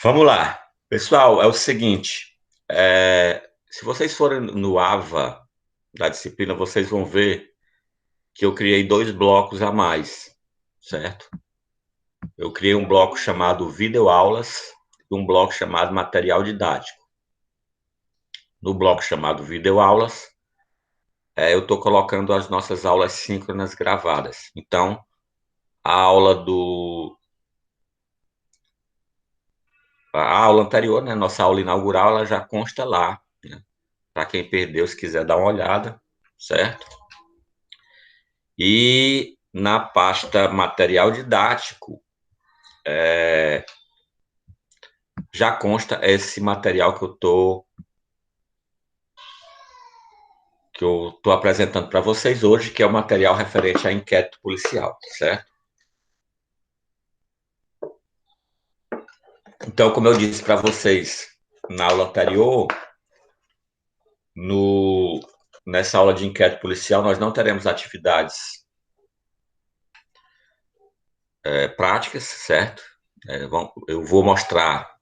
Vamos lá. Pessoal, é o seguinte, se vocês forem no AVA da disciplina, vocês vão ver que eu criei dois blocos a mais, certo? Eu criei um bloco chamado videoaulas e um bloco chamado material didático. No bloco chamado videoaulas, eu estou colocando as nossas aulas síncronas gravadas. Então, a aula do a aula anterior, né, nossa aula inaugural, ela já consta lá, né? Para quem perdeu, se quiser dar uma olhada, certo? E na pasta material didático, já consta esse material que eu tô apresentando para vocês hoje, que é o material referente a inquérito policial, certo? Então, como eu disse para vocês na aula anterior, no, nessa aula de inquérito policial, nós não teremos atividades práticas, certo? Eu vou mostrar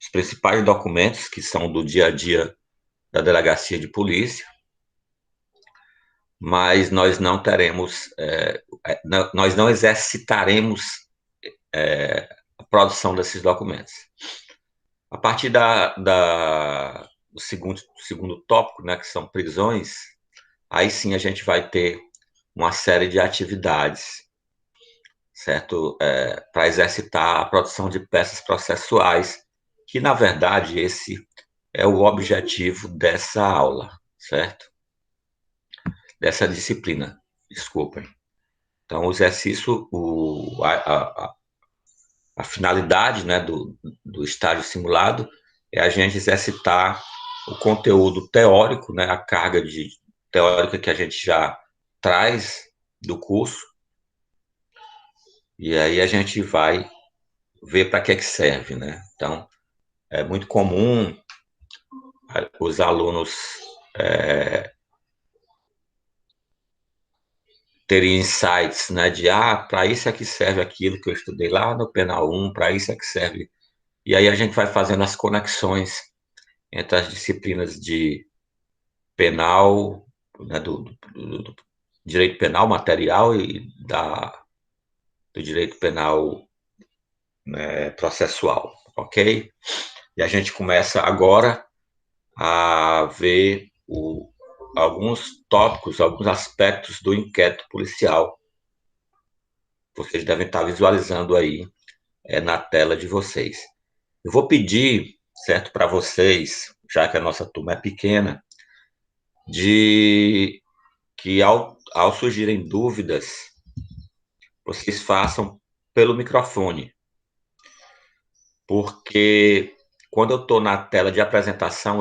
os principais documentos que são do dia a dia da delegacia de polícia, mas nós não teremos, nós não exercitaremos a produção desses documentos. A partir do segundo tópico, né, que são prisões, aí sim a gente vai ter uma série de atividades, certo? Para exercitar a produção de peças processuais, que na verdade esse é o objetivo dessa aula, certo? Dessa disciplina, desculpem. Então, o exercício, a finalidade, né, do estágio simulado é a gente exercitar o conteúdo teórico, né, a carga teórica que a gente já traz do curso, e aí a gente vai ver para que serve, né? Então, é muito comum os alunos terem insights, né, de, para isso é que serve aquilo que eu estudei lá no Penal 1, para isso é que serve. E aí a gente vai fazendo as conexões entre as disciplinas de penal, né, do direito penal material e do direito penal, né, processual, ok? E a gente começa agora a ver alguns tópicos, alguns aspectos do inquérito policial. Vocês devem estar visualizando aí na tela de vocês. Eu vou pedir, certo, para vocês, já que a nossa turma é pequena, de que ao surgirem dúvidas, vocês façam pelo microfone, porque quando eu estou na tela de apresentação,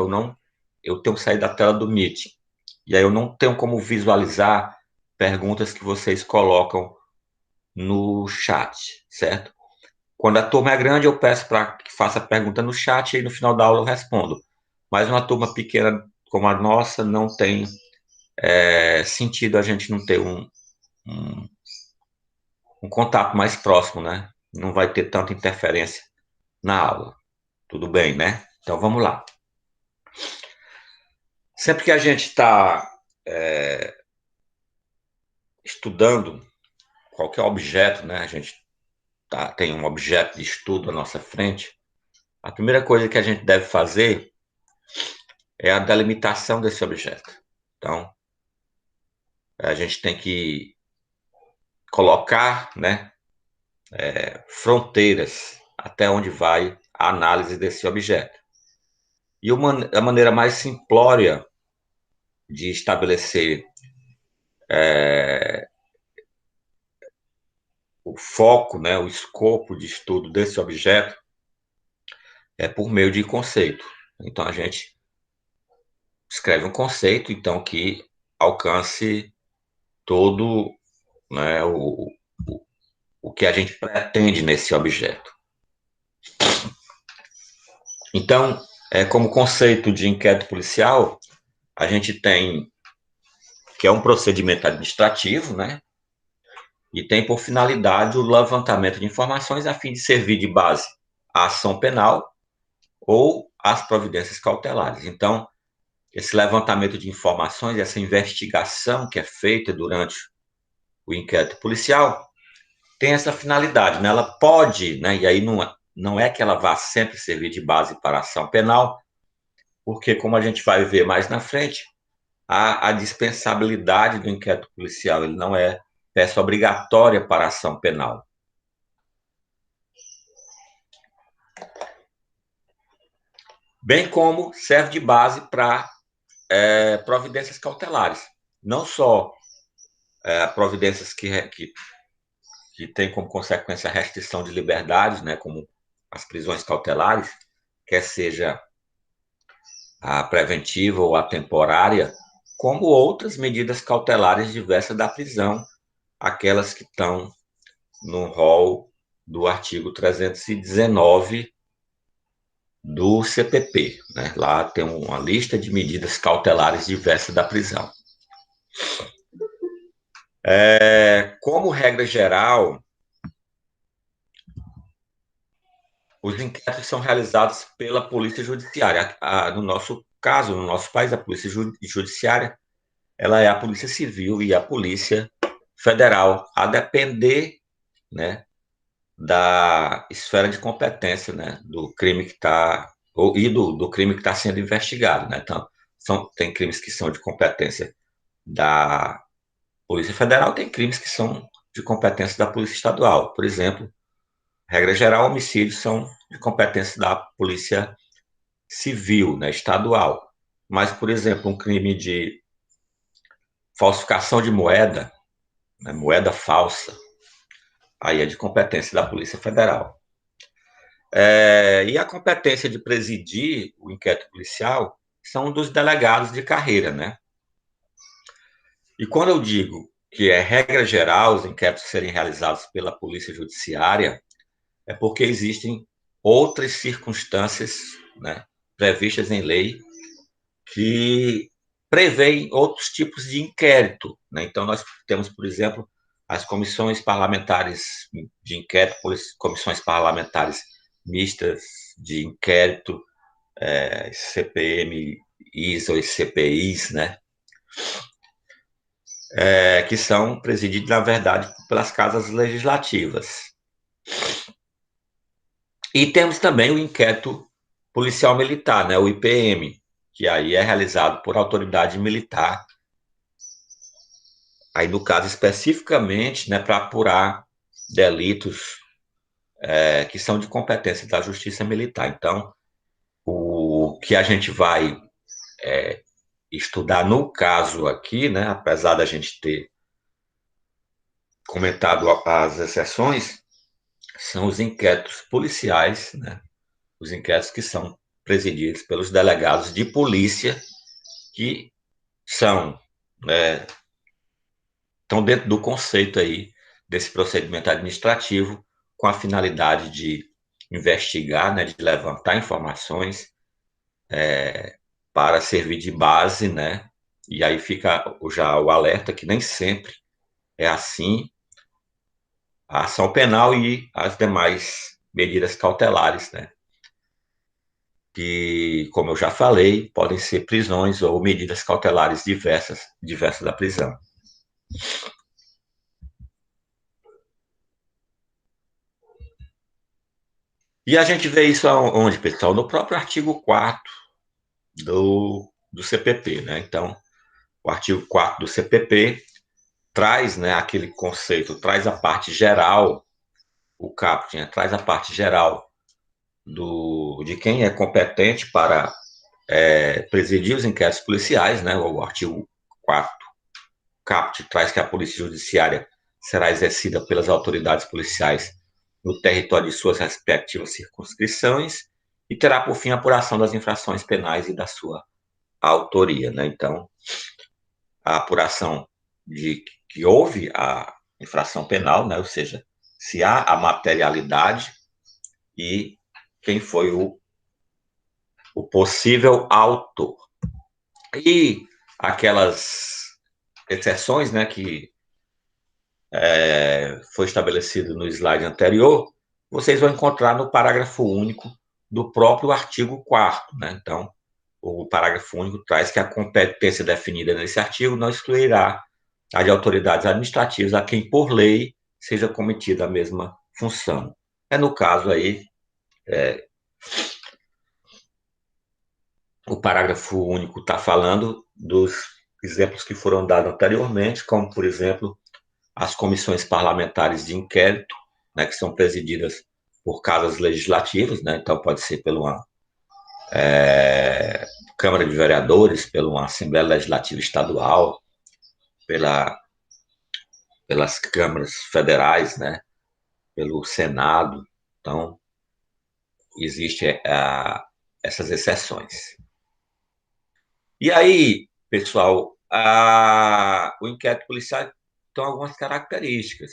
eu tenho que sair da tela do Meet, e aí eu não tenho como visualizar perguntas que vocês colocam no chat, certo? Quando a turma é grande, eu peço para que faça a pergunta no chat e aí no final da aula eu respondo. Mas uma turma pequena como a nossa não tem sentido a gente não ter um, um contato mais próximo, né? Não vai ter tanta interferência na aula. Tudo bem, né? Então vamos lá. Sempre que a gente está estudando qualquer objeto, né? A gente tem um objeto de estudo à nossa frente. A primeira coisa que a gente deve fazer é a delimitação desse objeto. Então, a gente tem que colocar, né, fronteiras até onde vai a análise desse objeto. E a maneira mais simplória de estabelecer o foco, né, o escopo de estudo desse objeto é por meio de conceito. Então a gente escreve um conceito, então que alcance todo, né, o que a gente pretende nesse objeto. Então, como conceito de inquérito policial, a gente tem que é um procedimento administrativo, né? E tem por finalidade o levantamento de informações a fim de servir de base a ação penal ou as providências cautelares. Então, esse levantamento de informações, essa investigação que é feita durante o inquérito policial, tem essa finalidade, né? Ela pode, né? E aí não é que ela vá sempre servir de base para a ação penal, porque, como a gente vai ver mais na frente, a dispensabilidade do inquérito policial, ele não é peça obrigatória para a ação penal. Bem como serve de base para providências cautelares. Não só providências que têm como consequência a restrição de liberdade, né, como as prisões cautelares, quer seja a preventiva ou a temporária, como outras medidas cautelares diversas da prisão, aquelas que estão no rol do artigo 319 do CPP. Né? Lá tem uma lista de medidas cautelares diversas da prisão. Como regra geral, os inquéritos são realizados pela Polícia Judiciária. No nosso caso, no nosso país, a Polícia Judiciária, ela é a Polícia Civil e a Polícia Federal, a depender, né, da esfera de competência, né, do crime que está e do crime que está sendo investigado, né? Então, tem crimes que são de competência da Polícia Federal, tem crimes que são de competência da Polícia Estadual. Por exemplo, regra geral, homicídios são de competência da Polícia Civil, né, estadual. Mas, por exemplo, um crime de falsificação de moeda, né, moeda falsa, aí é de competência da Polícia Federal. E a competência de presidir o inquérito policial são dos delegados de carreira, né? E quando eu digo que é regra geral os inquéritos serem realizados pela Polícia Judiciária, é porque existem outras circunstâncias, né, previstas em lei que prevêem outros tipos de inquérito. Né? Então, nós temos, por exemplo, as comissões parlamentares de inquérito, comissões parlamentares mistas de inquérito, CPM, ISO e CPIs, né? Que são presididos, na verdade, pelas casas legislativas. E temos também o inquérito policial militar, né, o IPM, que aí é realizado por autoridade militar, aí no caso especificamente, né, para apurar delitos que são de competência da Justiça Militar. Então, o que a gente vai estudar no caso aqui, né, apesar da gente ter comentado as exceções, são os inquéritos policiais, né, os inquéritos que são presididos pelos delegados de polícia que são, né, estão dentro do conceito aí desse procedimento administrativo com a finalidade de investigar, né, de levantar informações para servir de base, né? E aí fica já o alerta que nem sempre é assim a ação penal e as demais medidas cautelares, né? Que, como eu já falei, podem ser prisões ou medidas cautelares diversas da prisão. E a gente vê isso onde, pessoal? No próprio artigo 4º do CPP, né? Então, o artigo 4º do CPP traz, né, aquele conceito, traz a parte geral, o caput, né, traz a parte geral de quem é competente para presidir os inquéritos policiais, né? O artigo 4º caput traz que a Polícia Judiciária será exercida pelas autoridades policiais no território de suas respectivas circunscrições e terá por fim a apuração das infrações penais e da sua autoria, né? Então, a apuração de que houve a infração penal, né? Ou seja, se há a materialidade e quem foi o possível autor. E aquelas exceções, né, que foi estabelecido no slide anterior, vocês vão encontrar no parágrafo único do próprio artigo 4º, né? Então, o parágrafo único traz que a competência definida nesse artigo não excluirá a de autoridades administrativas a quem, por lei, seja cometida a mesma função. No caso aí, o parágrafo único está falando dos exemplos que foram dados anteriormente, como, por exemplo, as comissões parlamentares de inquérito, né, que são presididas por casas legislativas, né, então pode ser pela uma Câmara de Vereadores, pela uma Assembleia Legislativa Estadual, pela, pelas câmaras federais, né, pelo Senado. Então, existem essas exceções. E aí, pessoal, o inquérito policial tem algumas características.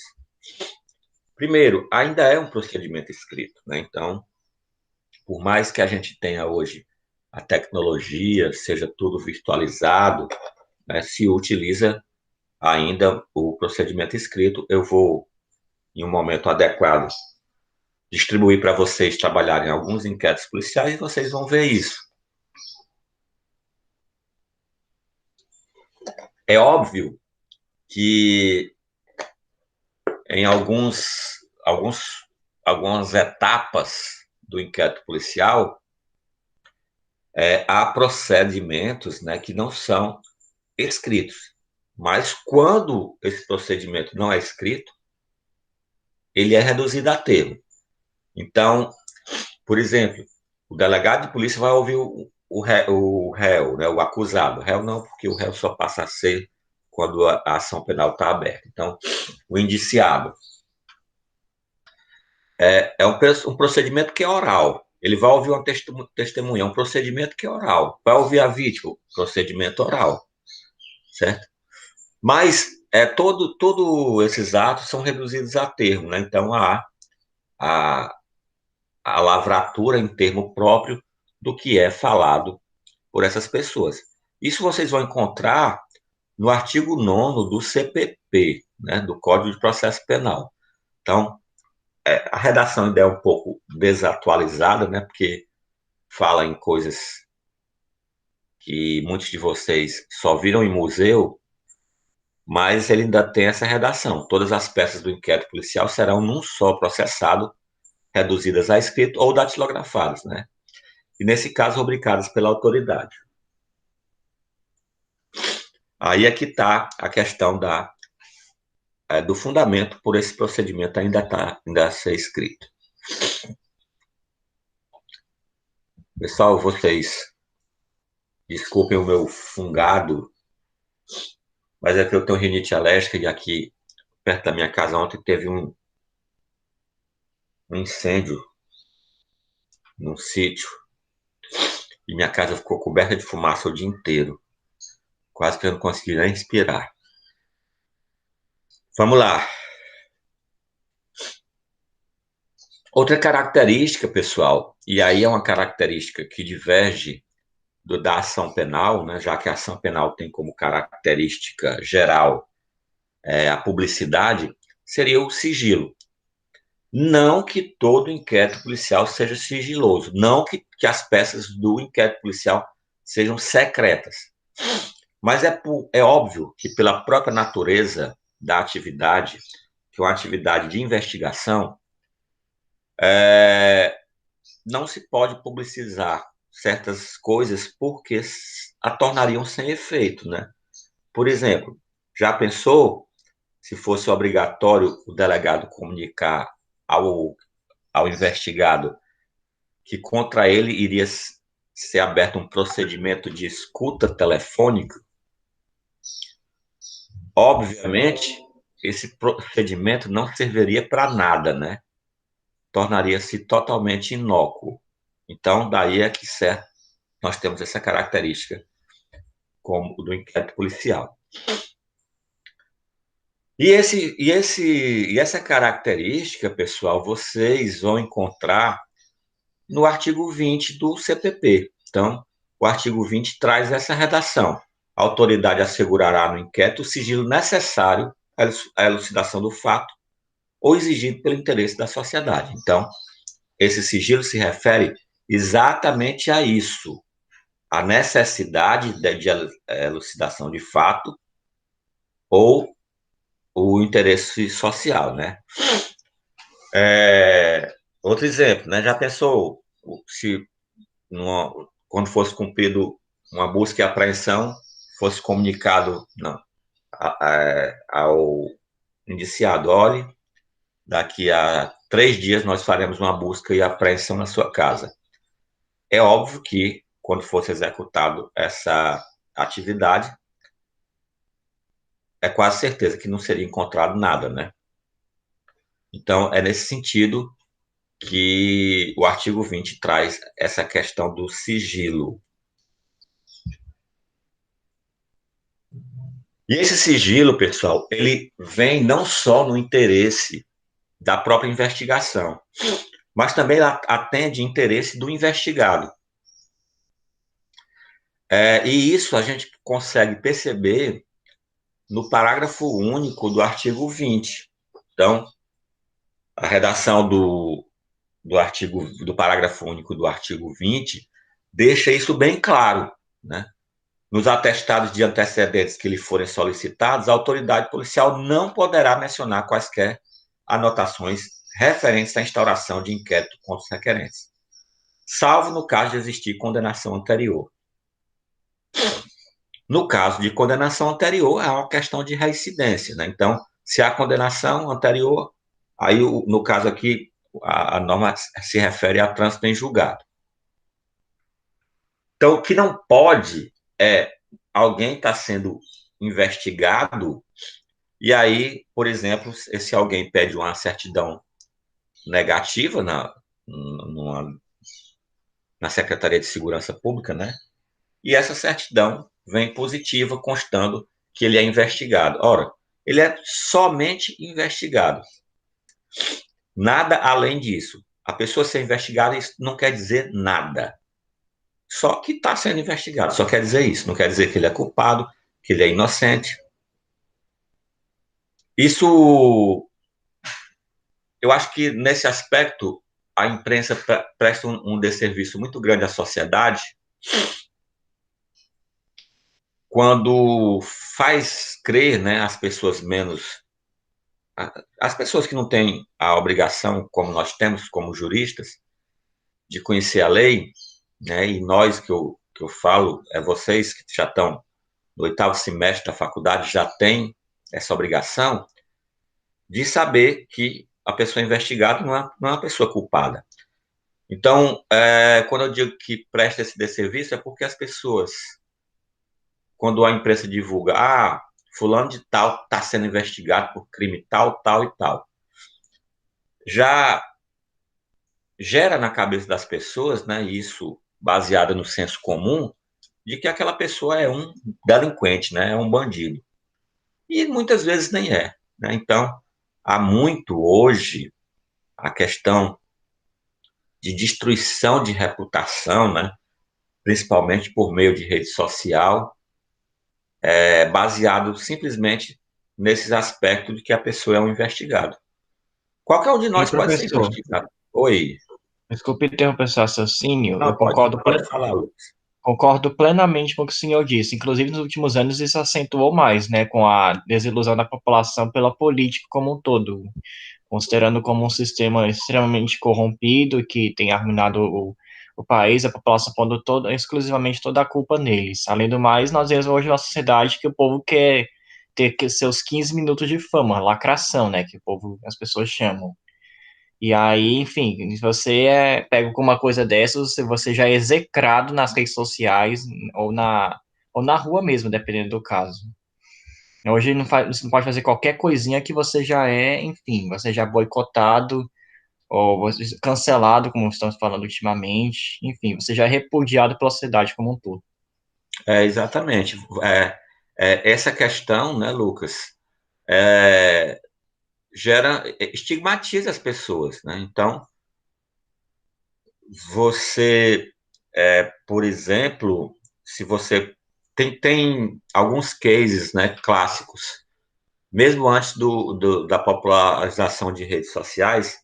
Primeiro, ainda é um procedimento escrito, né? Então, por mais que a gente tenha hoje a tecnologia, seja tudo virtualizado, né, se utiliza ainda o procedimento escrito. Eu vou, em um momento adequado, distribuir para vocês trabalharem alguns inquéritos policiais e vocês vão ver isso. É óbvio que em algumas etapas do inquérito policial, há procedimentos, né, que não são escritos. Mas quando esse procedimento não é escrito, ele é reduzido a termo. Então, por exemplo, o delegado de polícia vai ouvir o réu, né, o acusado. O réu não, porque o réu só passa a ser quando a ação penal está aberta. Então, o indiciado. É um procedimento que é oral. Ele vai ouvir uma testemunha, um procedimento que é oral. Vai ouvir a vítima, procedimento oral, certo? Mas todos esses atos são reduzidos a termo, né? Então, a, a lavratura em termo próprio do que é falado por essas pessoas. Isso vocês vão encontrar no artigo 9º do CPP, né, do Código de Processo Penal. Então, a redação ainda é um pouco desatualizada, né, porque fala em coisas que muitos de vocês só viram em museu, mas ele ainda tem essa redação. Todas as peças do inquérito policial serão num só processado, reduzidas a escrito ou datilografadas, né? E nesse caso, rubricadas pela autoridade. Aí é que está a questão do fundamento por esse procedimento ainda a ser escrito. Pessoal, vocês desculpem o meu fungado, mas é que eu tenho rinite alérgica e aqui perto da minha casa ontem teve um incêndio num sítio e minha casa ficou coberta de fumaça o dia inteiro. Quase que eu não consegui nem respirar. Vamos lá. Outra característica, pessoal, e aí é uma característica que diverge da ação penal, né, já que a ação penal tem como característica geral a publicidade, seria o sigilo. Não que todo inquérito policial seja sigiloso, não que as peças do inquérito policial sejam secretas, mas é óbvio que pela própria natureza da atividade, que é uma atividade de investigação, não se pode publicizar certas coisas porque a tornariam sem efeito, né? Por exemplo, já pensou se fosse obrigatório o delegado comunicar ao investigado que contra ele iria ser aberto um procedimento de escuta telefônica? Obviamente, esse procedimento não serviria para nada, né? Tornaria-se totalmente inócuo. Então, daí é que certo, nós temos essa característica como do inquérito policial. E essa característica, pessoal, vocês vão encontrar no artigo 20 do CPP. Então, o artigo 20 traz essa redação. A autoridade assegurará no inquérito o sigilo necessário à elucidação do fato ou exigido pelo interesse da sociedade. Então, esse sigilo se refere exatamente a isso, a necessidade de elucidação de fato ou o interesse social, né? Outro exemplo, né? Já pensou se quando fosse cumprido uma busca e apreensão fosse comunicado não, ao indiciado, olhe, daqui a 3 dias nós faremos uma busca e apreensão na sua casa. É óbvio que quando fosse executado essa atividade, é quase certeza que não seria encontrado nada, né? Então, é nesse sentido que o artigo 20 traz essa questão do sigilo. E esse sigilo, pessoal, ele vem não só no interesse da própria investigação, mas também atende interesse do investigado. E isso a gente consegue perceber no parágrafo único do artigo 20. Então, a redação do artigo, do parágrafo único do artigo 20 deixa isso bem claro, né? Nos atestados de antecedentes que lhe forem solicitados, a autoridade policial não poderá mencionar quaisquer anotações referentes à instauração de inquérito contra os requerentes, salvo no caso de existir condenação anterior. No caso de condenação anterior, é uma questão de reincidência, né? Então, se há condenação anterior, aí, no caso aqui, a norma se refere a trânsito em julgado. Então, o que não pode é alguém estar sendo investigado e aí, por exemplo, se alguém pede uma certidão negativa na Secretaria de Segurança Pública, né? E essa certidão vem positiva, constando que ele é investigado. Ora, ele é somente investigado. Nada além disso. A pessoa ser investigada isso não quer dizer nada. Só que está sendo investigado. Só quer dizer isso. Não quer dizer que ele é culpado, que ele é inocente. Isso, eu acho que nesse aspecto a imprensa presta um desserviço muito grande à sociedade quando faz crer, né, as pessoas menos, as pessoas que não têm a obrigação, como nós temos como juristas, de conhecer a lei, né, e nós que eu falo, vocês que já estão no 8º semestre da faculdade já têm essa obrigação de saber que a pessoa investigada não é uma pessoa culpada. Então, quando eu digo que presta esse desserviço, é porque as pessoas, quando a imprensa divulga, fulano de tal está sendo investigado por crime tal, tal e tal, já gera na cabeça das pessoas, né, isso baseado no senso comum, de que aquela pessoa é um delinquente, né, é um bandido. E muitas vezes nem é, né? Então, há muito hoje a questão de destruição de reputação, né, principalmente por meio de rede social, baseado simplesmente nesses aspectos de que a pessoa é um investigado. Qualquer um de E nós pode ser professor, investigado. Oi. desculpe interromper seu raciocínio, eu Não, pode falar, Lucas. concordo plenamente com o que o senhor disse. Inclusive, nos últimos anos, isso acentuou mais, né, com a desilusão da população pela política como um todo, considerando como um sistema extremamente corrompido que tem arruinado o país, a população pondo exclusivamente toda a culpa neles. Além do mais, nós vemos hoje uma sociedade que o povo quer ter seus 15 minutos de fama, lacração, né, que o povo, as pessoas chamam. E aí, enfim, se você pega com uma coisa dessas, você já é execrado nas redes sociais ou na rua mesmo, dependendo do caso. Hoje não faz, você não pode fazer qualquer coisinha que você já enfim, você já é boicotado ou cancelado, como estamos falando ultimamente. Enfim, você já é repudiado pela sociedade como um todo. Exatamente. Essa questão, né, Lucas, é, estigmatiza as pessoas, né? Então, você, por exemplo, se você tem alguns cases, né, clássicos. mesmo antes da popularização de redes sociais,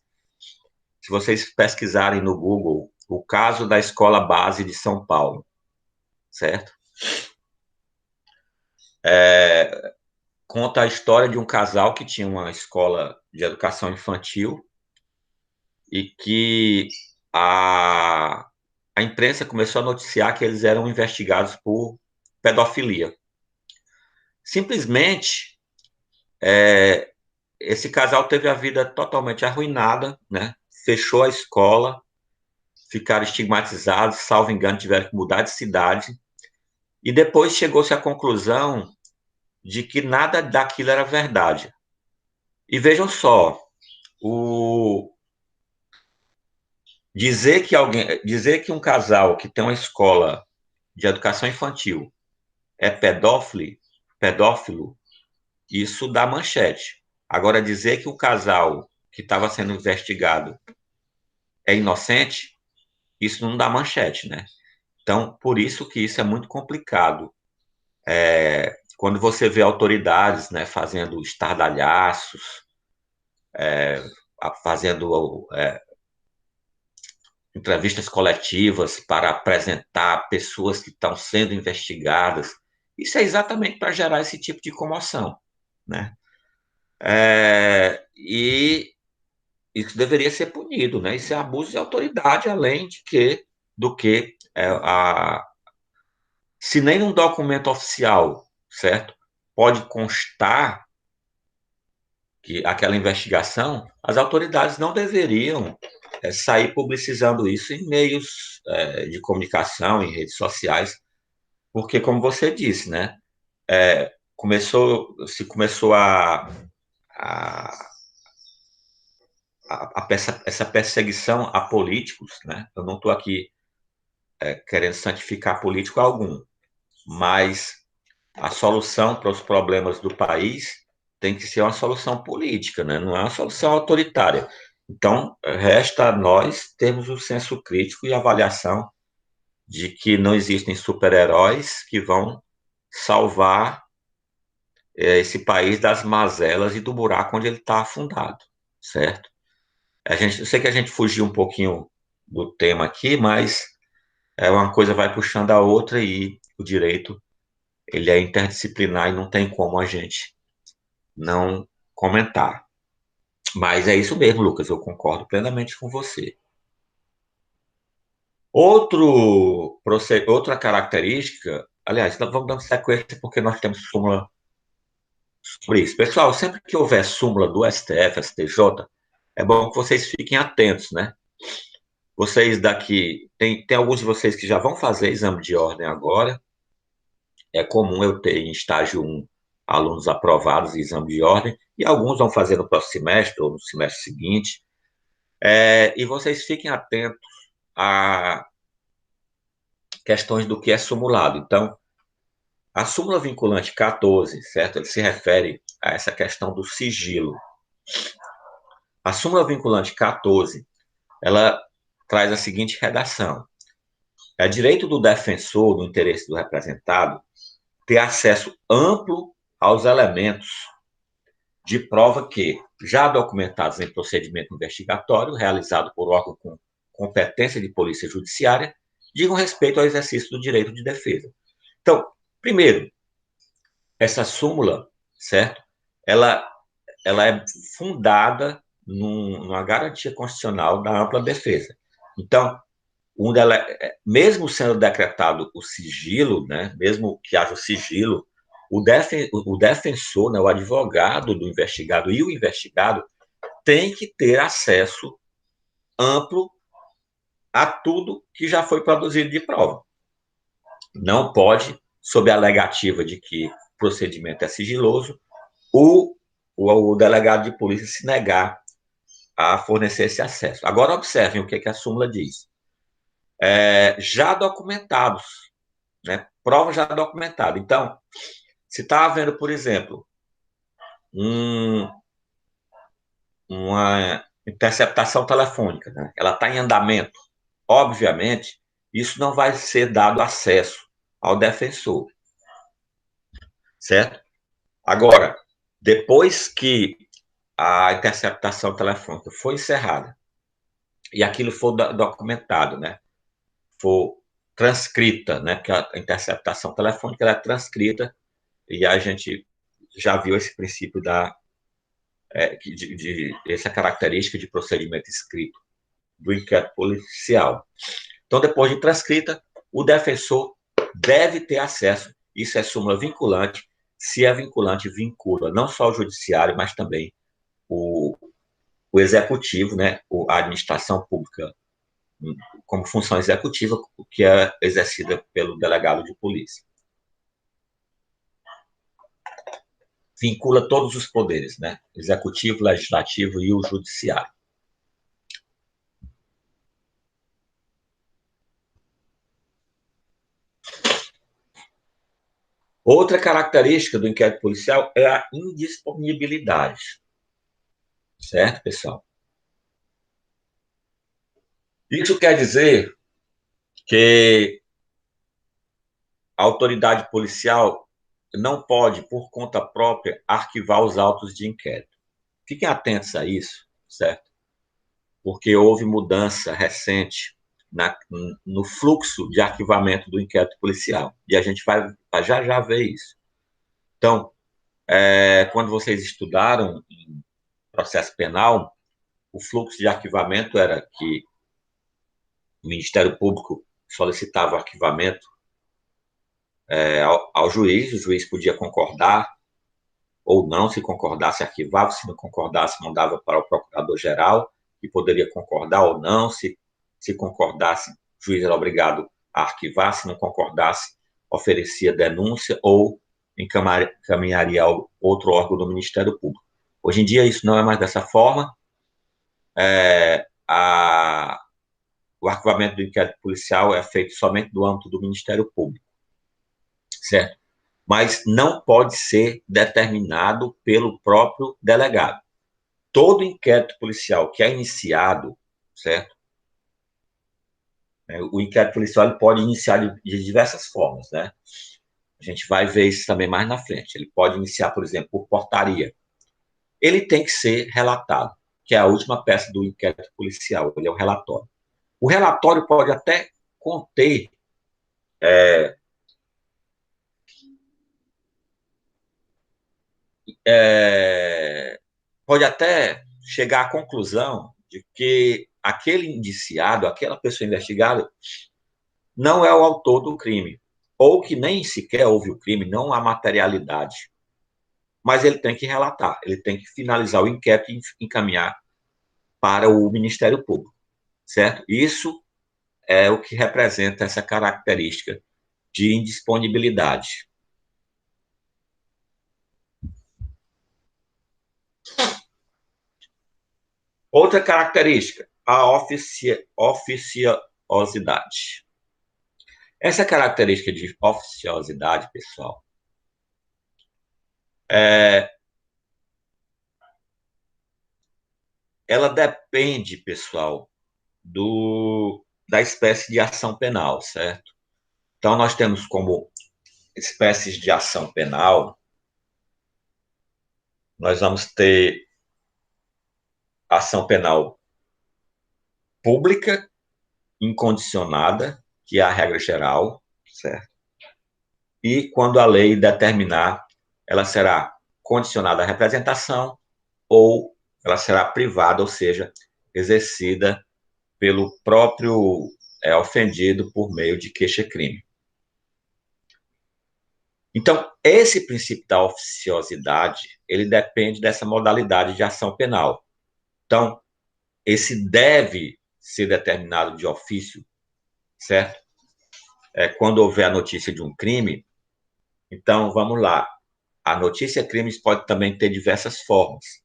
se vocês pesquisarem no Google o caso da Escola Base de São Paulo, certo? Conta a história de um casal que tinha uma escola de educação infantil e que a imprensa começou a noticiar que eles eram investigados por pedofilia. Simplesmente, esse casal teve a vida totalmente arruinada, né? Fechou a escola, ficaram estigmatizados, salvo engano, tiveram que mudar de cidade, e depois chegou-se à conclusão de que nada daquilo era verdade. E vejam só, o dizer que um casal que tem uma escola de educação infantil é pedófilo, isso dá manchete. Agora, dizer que o casal que estava sendo investigado é inocente, isso não dá manchete, né? Então, por isso que isso é muito complicado. Quando você vê autoridades, né, fazendo estardalhaços, fazendo entrevistas coletivas para apresentar pessoas que estão sendo investigadas, isso é exatamente para gerar esse tipo de comoção, né? E isso deveria ser punido, né? Isso é abuso de autoridade, além de que do que se nem num documento oficial, certo, pode constar que aquela investigação, as autoridades não deveriam sair publicizando isso em meios de comunicação, em redes sociais, porque, como você disse, né, começou a, essa perseguição a políticos, né? Eu não estou aqui querendo santificar político algum, mas a solução para os problemas do país tem que ser uma solução política, né? Não é uma solução autoritária. Então, resta a nós termos o senso crítico e avaliação de que não existem super-heróis que vão salvar esse país das mazelas e do buraco onde ele está afundado, certo? Eu sei que a gente fugiu um pouquinho do tema aqui, mas uma coisa vai puxando a outra e o direito ele é interdisciplinar e não tem como a gente não comentar. Mas é isso mesmo, Lucas, eu concordo plenamente com você. Outra característica, aliás, nós vamos dando sequência porque nós temos súmula sobre isso. Pessoal, sempre que houver súmula do STF, STJ, é bom que vocês fiquem atentos, né? Vocês daqui, tem alguns de vocês que já vão fazer exame de ordem agora. É comum eu ter em estágio 1 alunos aprovados em exame de ordem, e alguns vão fazer no próximo semestre ou no semestre seguinte. E vocês fiquem atentos a questões do que é simulado. Então, a súmula vinculante 14, certo? Ele se refere a essa questão do sigilo. A súmula vinculante 14, ela traz a seguinte redação: é direito do defensor, do interesse do representado, ter acesso amplo aos elementos de prova que, já documentados em procedimento investigatório realizado por órgão com competência de polícia judiciária, digam respeito ao exercício do direito de defesa. Então, primeiro, essa súmula, certo? Ela, ela é fundada numa garantia constitucional da ampla defesa. Então, mesmo sendo decretado o sigilo, né, mesmo que haja o sigilo, o defensor, né, o advogado do investigado e o investigado tem que ter acesso amplo a tudo que já foi produzido de prova. Não pode, sob a alegativa de que o procedimento é sigiloso, o delegado de polícia se negar a fornecer esse acesso. Agora, observem o que a súmula diz. Já documentados, né? Prova já documentada. Então, se está havendo, por exemplo, uma interceptação telefônica, né? Ela está em andamento, obviamente, isso não vai ser dado acesso ao defensor, certo? Agora, Depois que a interceptação telefônica foi encerrada e aquilo foi documentado, né? For transcrita, né? Porque a interceptação telefônica ela é transcrita e a gente já viu esse princípio de essa característica de procedimento escrito do inquérito policial. Então, depois de transcrita, o defensor deve ter acesso, isso é súmula vinculante, se é vinculante, vincula não só o judiciário, mas também o, o executivo, né, a administração pública como função executiva, que é exercida pelo delegado de polícia. Vincula todos os poderes, né, executivo, legislativo e o judiciário. Outra característica do inquérito policial é a indisponibilidade. Certo, pessoal? Isso quer dizer que a autoridade policial não pode, por conta própria, arquivar os autos de inquérito. Fiquem atentos a isso, certo? Porque houve mudança recente no fluxo de arquivamento do inquérito policial. E a gente vai já ver isso. Então, quando vocês estudaram em processo penal, o fluxo de arquivamento era que o Ministério Público solicitava o arquivamento ao juiz, o juiz podia concordar ou não, se concordasse, arquivava, se não concordasse, mandava para o procurador-geral, que poderia concordar ou não, se concordasse, o juiz era obrigado a arquivar, se não concordasse, oferecia denúncia ou encaminharia ao outro órgão do Ministério Público. Hoje em dia isso não é mais dessa forma, o arquivamento do inquérito policial é feito somente no âmbito do Ministério Público, certo? Mas não pode ser determinado pelo próprio delegado. Todo inquérito policial que é iniciado, certo? O inquérito policial ele pode iniciar de diversas formas, né? A gente vai ver isso também mais na frente. Ele pode iniciar, por exemplo, por portaria. Ele tem que ser relatado, que é a última peça do inquérito policial, ele é o relatório. O relatório pode até conter pode até chegar à conclusão de que aquele indiciado, aquela pessoa investigada, não é o autor do crime, ou que nem sequer houve o crime, não há materialidade. Mas ele tem que relatar, ele tem que finalizar o inquérito e encaminhar para o Ministério Público, certo? Isso é o que representa essa característica de indisponibilidade. Outra característica, a oficiosidade. Essa característica de oficiosidade, pessoal, ela depende, pessoal, da espécie de ação penal, certo? Então, nós temos como espécies de ação penal, nós vamos ter ação penal pública, incondicionada, que é a regra geral, certo? E quando a lei determinar, ela será condicionada à representação ou ela será privada, ou seja, exercida pelo próprio ofendido por meio de queixa-crime. Então, esse princípio da oficiosidade, ele depende dessa modalidade de ação penal. Então, esse deve ser determinado de ofício, certo? Quando houver a notícia de um crime, então, vamos lá. A notícia crime pode também ter diversas formas.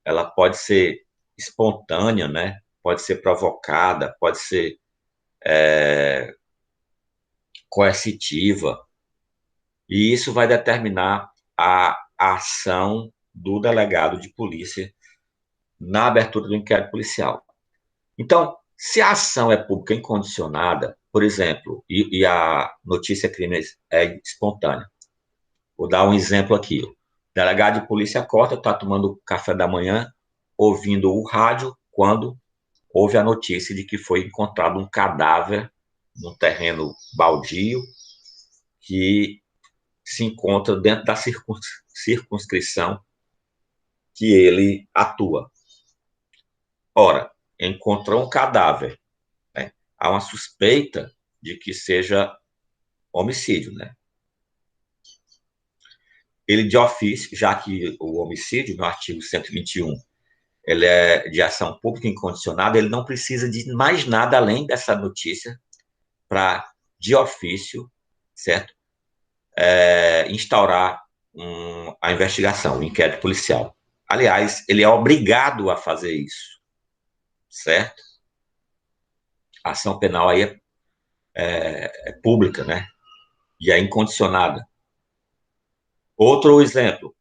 Ela pode ser espontânea, né? Pode ser provocada, pode ser coercitiva, e isso vai determinar a ação do delegado de polícia na abertura do inquérito policial. Então, se a ação é pública incondicionada, por exemplo, e a notícia crime é espontânea, vou dar um exemplo aqui. Delegado de polícia acorda, está tomando café da manhã, ouvindo o rádio, quando houve a notícia de que foi encontrado um cadáver num terreno baldio que se encontra dentro da circunscrição que ele atua. Ora, encontrou um cadáver, né? Há uma suspeita de que seja homicídio, né? Ele de ofício, já que o homicídio, no artigo 121, ele é de ação pública incondicionada, ele não precisa de mais nada além dessa notícia para, de ofício, certo? Instaurar a investigação, o inquérito policial. Aliás, ele é obrigado a fazer isso, certo? A ação penal aí é pública, né? E é incondicionada. Outro exemplo,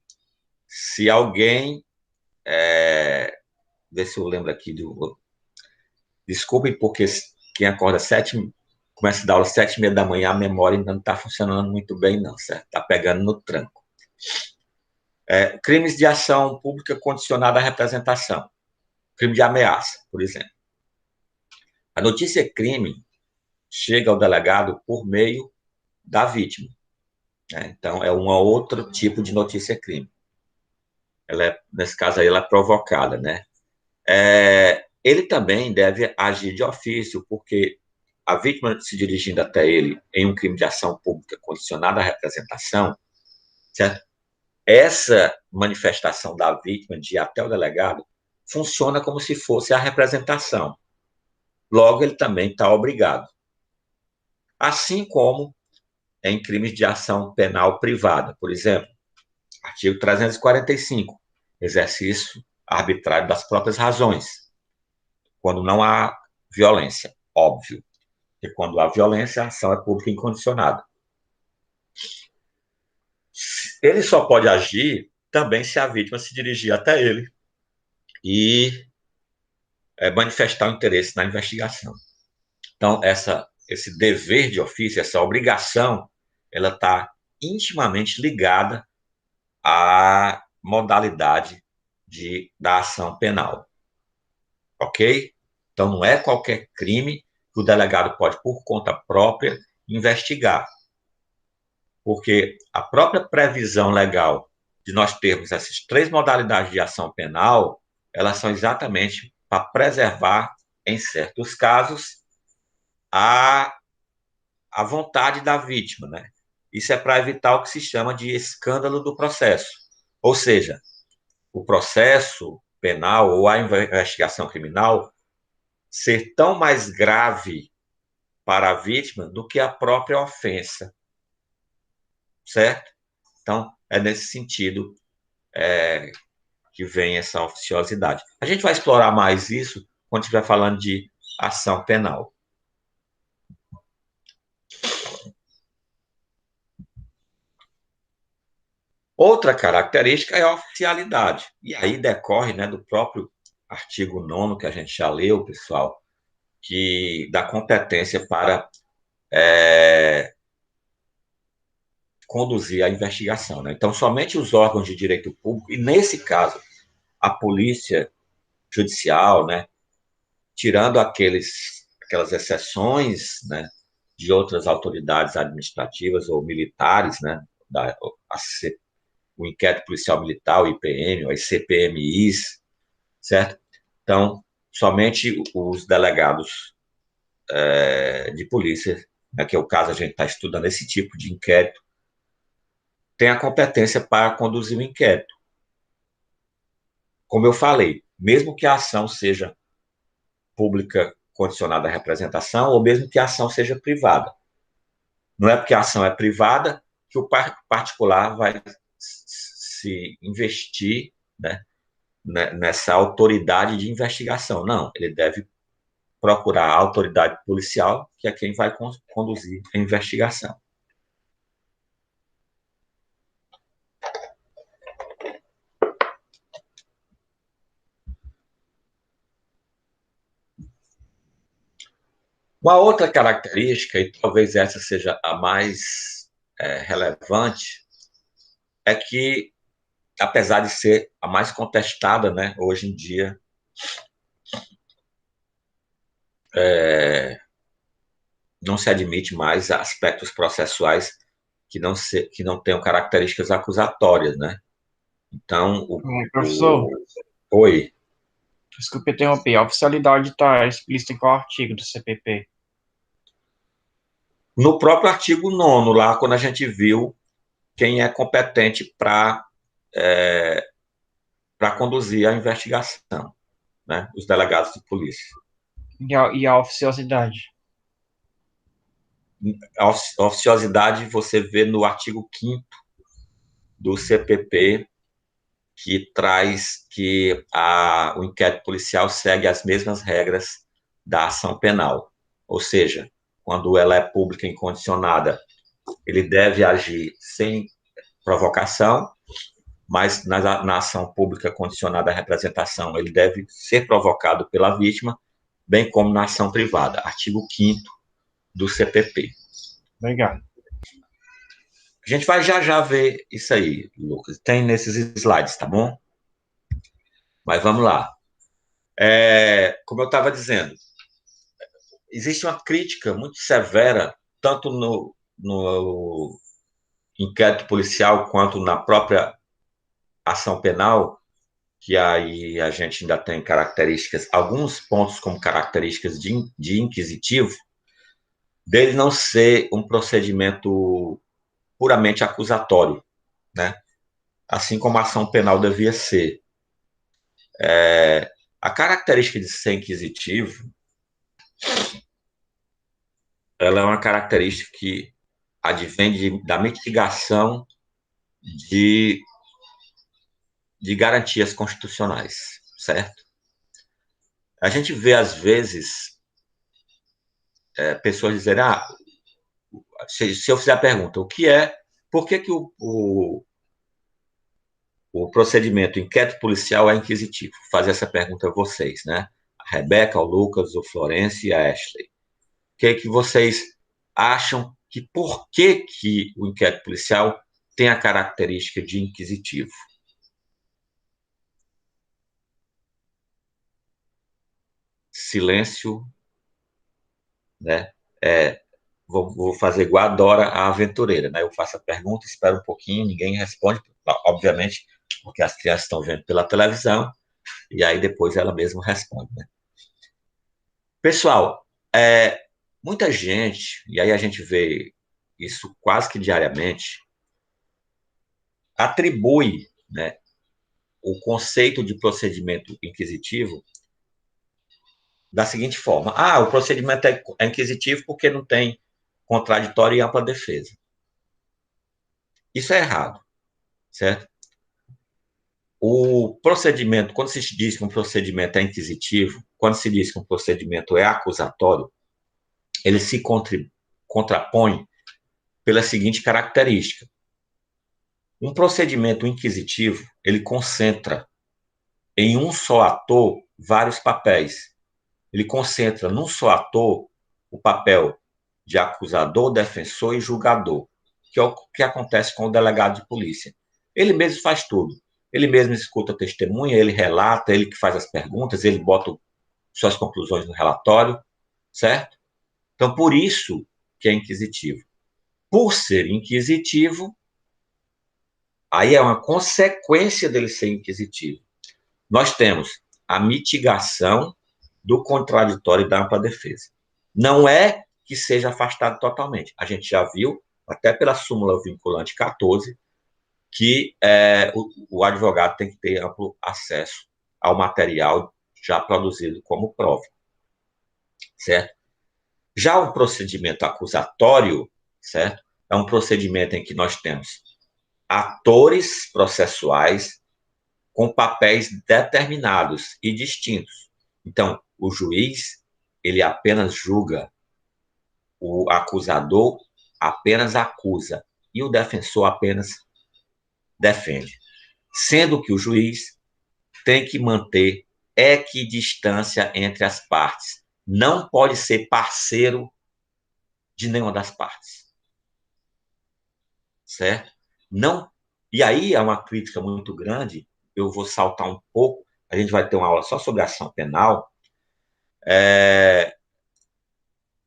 se alguém, vê se eu lembro aqui desculpem porque quem acorda começa a dar aula 7h30 da manhã, a memória ainda não está funcionando muito bem não, certo? Está pegando no tranco. Crimes de ação pública condicionada à representação. Crime de ameaça, por exemplo. A notícia crime chega ao delegado por meio da vítima, né? Então, é um outro tipo de notícia crime. Nesse caso aí, ela é provocada, né? Ele também deve agir de ofício, porque a vítima se dirigindo até ele em um crime de ação pública condicionada à representação, certo? Essa manifestação da vítima de ir até o delegado funciona como se fosse a representação. Logo, ele também está obrigado. Assim como em crimes de ação penal privada, por exemplo, artigo 345, exercício arbitrário das próprias razões, quando não há violência, óbvio. Porque quando há violência, a ação é pública incondicionada. Ele só pode agir também se a vítima se dirigir até ele e manifestar o interesse na investigação. Então, esse dever de ofício, essa obrigação, ela está intimamente ligada à modalidade da ação penal. Ok? Então, não é qualquer crime que o delegado pode, por conta própria, investigar. Porque a própria previsão legal de nós termos essas 3 modalidades de ação penal, elas são exatamente para preservar, em certos casos, a vontade da vítima, né? Isso é para evitar o que se chama de escândalo do processo. Ou seja, o processo penal ou a investigação criminal ser tão mais grave para a vítima do que a própria ofensa, certo? Então, é nesse sentido que vem essa oficiosidade. A gente vai explorar mais isso quando estiver falando de ação penal. Outra característica é a oficialidade. E aí decorre, né, do próprio artigo 9º, que a gente já leu, pessoal, que dá competência para conduzir a investigação, né? Então, somente os órgãos de direito público, e nesse caso, a polícia judicial, né, tirando aquelas exceções, né, de outras autoridades administrativas ou militares, né, o inquérito policial militar, o IPM, as CPMIs, certo? Então, somente os delegados de polícia, né, que é o caso a gente está estudando esse tipo de inquérito, tem a competência para conduzir o inquérito. Como eu falei, mesmo que a ação seja pública condicionada à representação, ou mesmo que a ação seja privada. Não é porque a ação é privada que o particular vai se investir, né, nessa autoridade de investigação. Não, ele deve procurar a autoridade policial, que é quem vai conduzir a investigação. Uma outra característica, e talvez essa seja a mais relevante, é que apesar de ser a mais contestada, né, hoje em dia, não se admite mais aspectos processuais que não tenham características acusatórias, né? Então, Professor, oi. desculpe interromper. A oficialidade está explícita em qual artigo do CPP? No próprio artigo 9º, lá, quando a gente viu quem é competente para conduzir a investigação, né? Os delegados de polícia. E a oficiosidade? A oficiosidade você vê no artigo 5º do CPP, que traz que o inquérito policial segue as mesmas regras da ação penal. Ou seja, quando ela é pública e incondicionada, ele deve agir sem provocação, mas na ação pública condicionada à representação, ele deve ser provocado pela vítima, bem como na ação privada. Artigo 5º do CPP. Obrigado. A gente vai já ver isso aí, Lucas. Tem nesses slides, tá bom? Mas vamos lá. Como eu estava dizendo, existe uma crítica muito severa, tanto no inquérito policial quanto na própria ação penal, que aí a gente ainda tem características, alguns pontos como características de inquisitivo, dele não ser um procedimento puramente acusatório, né? Assim como a ação penal devia ser. A característica de ser inquisitivo, ela é uma característica que advém da mitigação de, de garantias constitucionais, certo? A gente vê, às vezes, pessoas dizerem, se eu fizer a pergunta, por que o procedimento inquérito policial é inquisitivo? Fazer essa pergunta a vocês, né? A Rebeca, o Lucas, o Florencio e a Ashley. O que vocês acham por que o inquérito policial tem a característica de inquisitivo? Silêncio, né? É, vou fazer igual a Dora a aventureira, né? Eu faço a pergunta, espero um pouquinho, ninguém responde, obviamente, porque as crianças estão vendo pela televisão, e aí depois ela mesma responde, né? Pessoal, muita gente, e aí a gente vê isso quase que diariamente, atribui, né, o conceito de procedimento inquisitivo da seguinte forma: o procedimento é inquisitivo porque não tem contraditório e ampla defesa. Isso é errado, certo? O procedimento, quando se diz que um procedimento é inquisitivo, quando se diz que um procedimento é acusatório, ele se contrapõe pela seguinte característica: um procedimento inquisitivo, ele concentra em um só ator vários papéis. Ele concentra num só ator o papel de acusador, defensor e julgador, que é o que acontece com o delegado de polícia. Ele mesmo faz tudo. Ele mesmo escuta a testemunha, ele relata, ele que faz as perguntas, ele bota suas conclusões no relatório, certo? Então, por isso que é inquisitivo. Por ser inquisitivo, aí é uma consequência dele ser inquisitivo. Nós temos a mitigação do contraditório e da ampla defesa. Não é que seja afastado totalmente. A gente já viu, até pela súmula vinculante 14, que o advogado tem que ter amplo acesso ao material já produzido como prova, certo? Já o procedimento acusatório, certo? É um procedimento em que nós temos atores processuais com papéis determinados e distintos. Então, o juiz, ele apenas julga, o acusador apenas acusa e o defensor apenas defende. Sendo que o juiz tem que manter equidistância entre as partes. Não pode ser parceiro de nenhuma das partes. Certo? Não. E aí é uma crítica muito grande, eu vou saltar um pouco, a gente vai ter uma aula só sobre ação penal.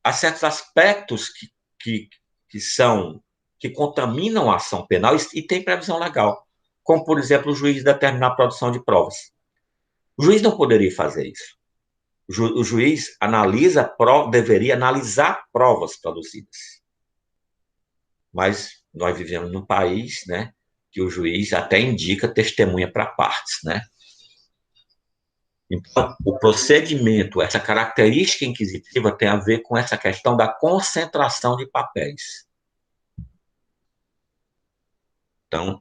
Há certos aspectos que, que são que contaminam a ação penal e tem previsão legal, como, por exemplo, o juiz determinar a produção de provas. O juiz não poderia fazer isso. O juiz deveria analisar provas produzidas. Mas nós vivemos num país, né, que o juiz até indica testemunha para partes, né? Então, o procedimento, essa característica inquisitiva tem a ver com essa questão da concentração de papéis. Então,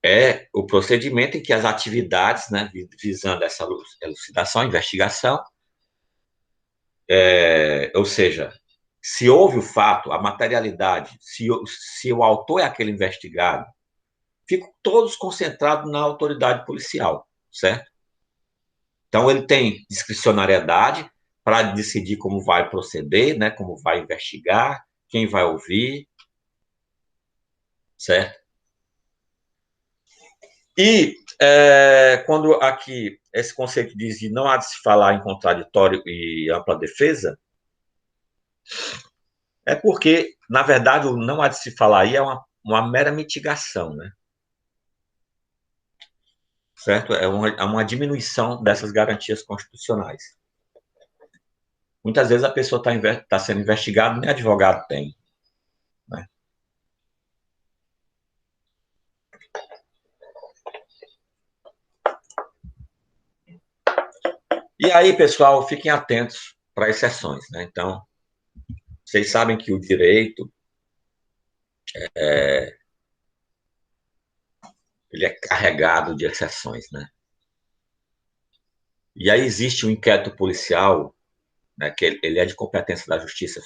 é o procedimento em que as atividades, né, visando essa elucidação, investigação, ou seja, se houve o fato, a materialidade, se o autor é aquele investigado, ficam todos concentrados na autoridade policial, certo? Então, ele tem discricionariedade para decidir como vai proceder, né, como vai investigar, quem vai ouvir, certo? E quando aqui esse conceito diz que não há de se falar em contraditório e ampla defesa, é porque, na verdade, o não há de se falar aí é uma mera mitigação, né? Certo? É uma diminuição dessas garantias constitucionais. Muitas vezes a pessoa está sendo investigada, nem advogado tem, né? E aí, pessoal, fiquem atentos para exceções, né? Então, vocês sabem que o direito ele é carregado de exceções, né? E aí existe um inquérito policial, né, que ele é de competência da Justiça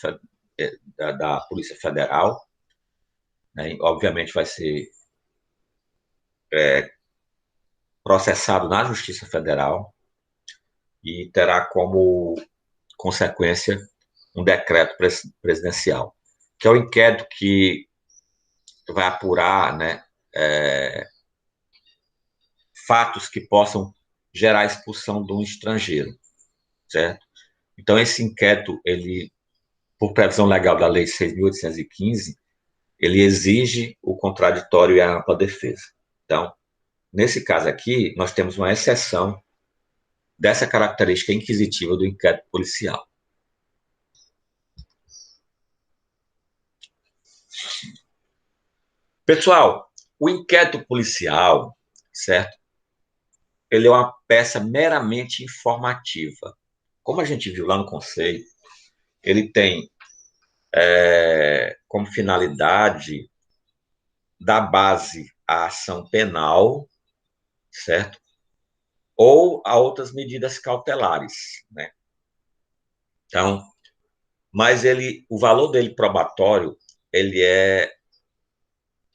da Polícia Federal, né? Obviamente vai ser processado na Justiça Federal e terá como consequência um decreto presidencial, que é o inquérito que vai apurar, né, fatos que possam gerar a expulsão de um estrangeiro, certo? Então, esse inquérito, ele, por previsão legal da Lei 6.815, ele exige o contraditório e a ampla defesa. Então, nesse caso aqui, nós temos uma exceção dessa característica inquisitiva do inquérito policial. Pessoal, o inquérito policial, certo? Ele é uma peça meramente informativa. Como a gente viu lá no conceito, ele tem como finalidade dar base à ação penal, certo? Ou a outras medidas cautelares, né? Então, mas o valor dele probatório, ele é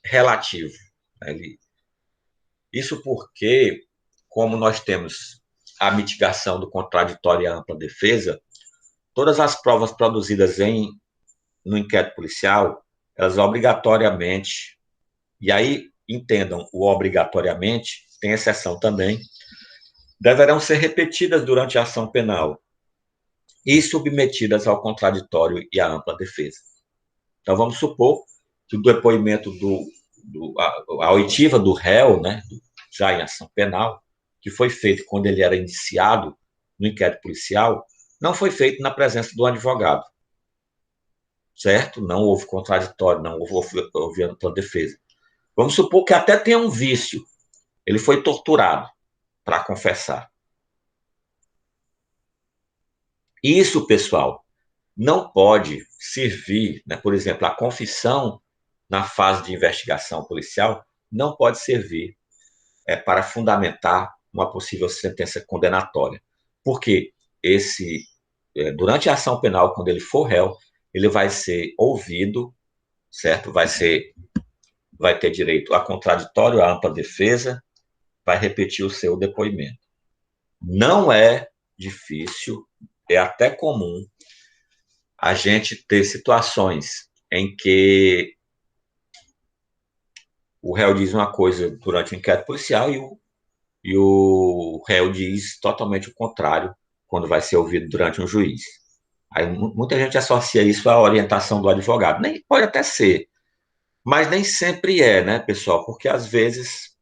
relativo. Né? Isso porque, como nós temos a mitigação do contraditório e a ampla defesa, todas as provas produzidas no inquérito policial, elas obrigatoriamente, e aí entendam o obrigatoriamente, tem exceção também, deverão ser repetidas durante a ação penal e submetidas ao contraditório e à ampla defesa. Então, vamos supor que o depoimento a oitiva do réu, né, já em ação penal, que foi feito quando ele era indiciado no inquérito policial, não foi feito na presença do advogado, certo? Não houve contraditório, não houve ampla defesa. Vamos supor que até tenha um vício, ele foi torturado para confessar. Isso, pessoal, não pode servir, né, por exemplo, a confissão na fase de investigação policial não pode servir para fundamentar uma possível sentença condenatória. Porque durante a ação penal, quando ele for réu, ele vai ser ouvido, certo? Vai ter direito a contraditório, a ampla defesa, vai repetir o seu depoimento. Não é difícil, é até comum a gente ter situações em que o réu diz uma coisa durante o inquérito policial e o réu diz totalmente o contrário quando vai ser ouvido durante um juiz. Aí muita gente associa isso à orientação do advogado. Nem pode até ser, mas nem sempre é, né, pessoal? Porque às vezes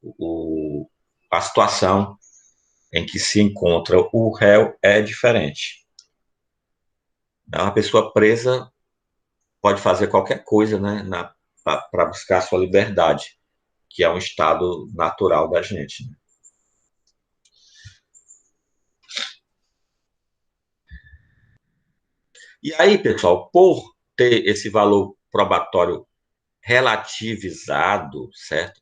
o, a situação em que se encontra o réu é diferente. Uma pessoa presa pode fazer qualquer coisa, né, para buscar a sua liberdade, que é um estado natural da gente. Né? E aí, pessoal, por ter esse valor probatório relativizado, certo?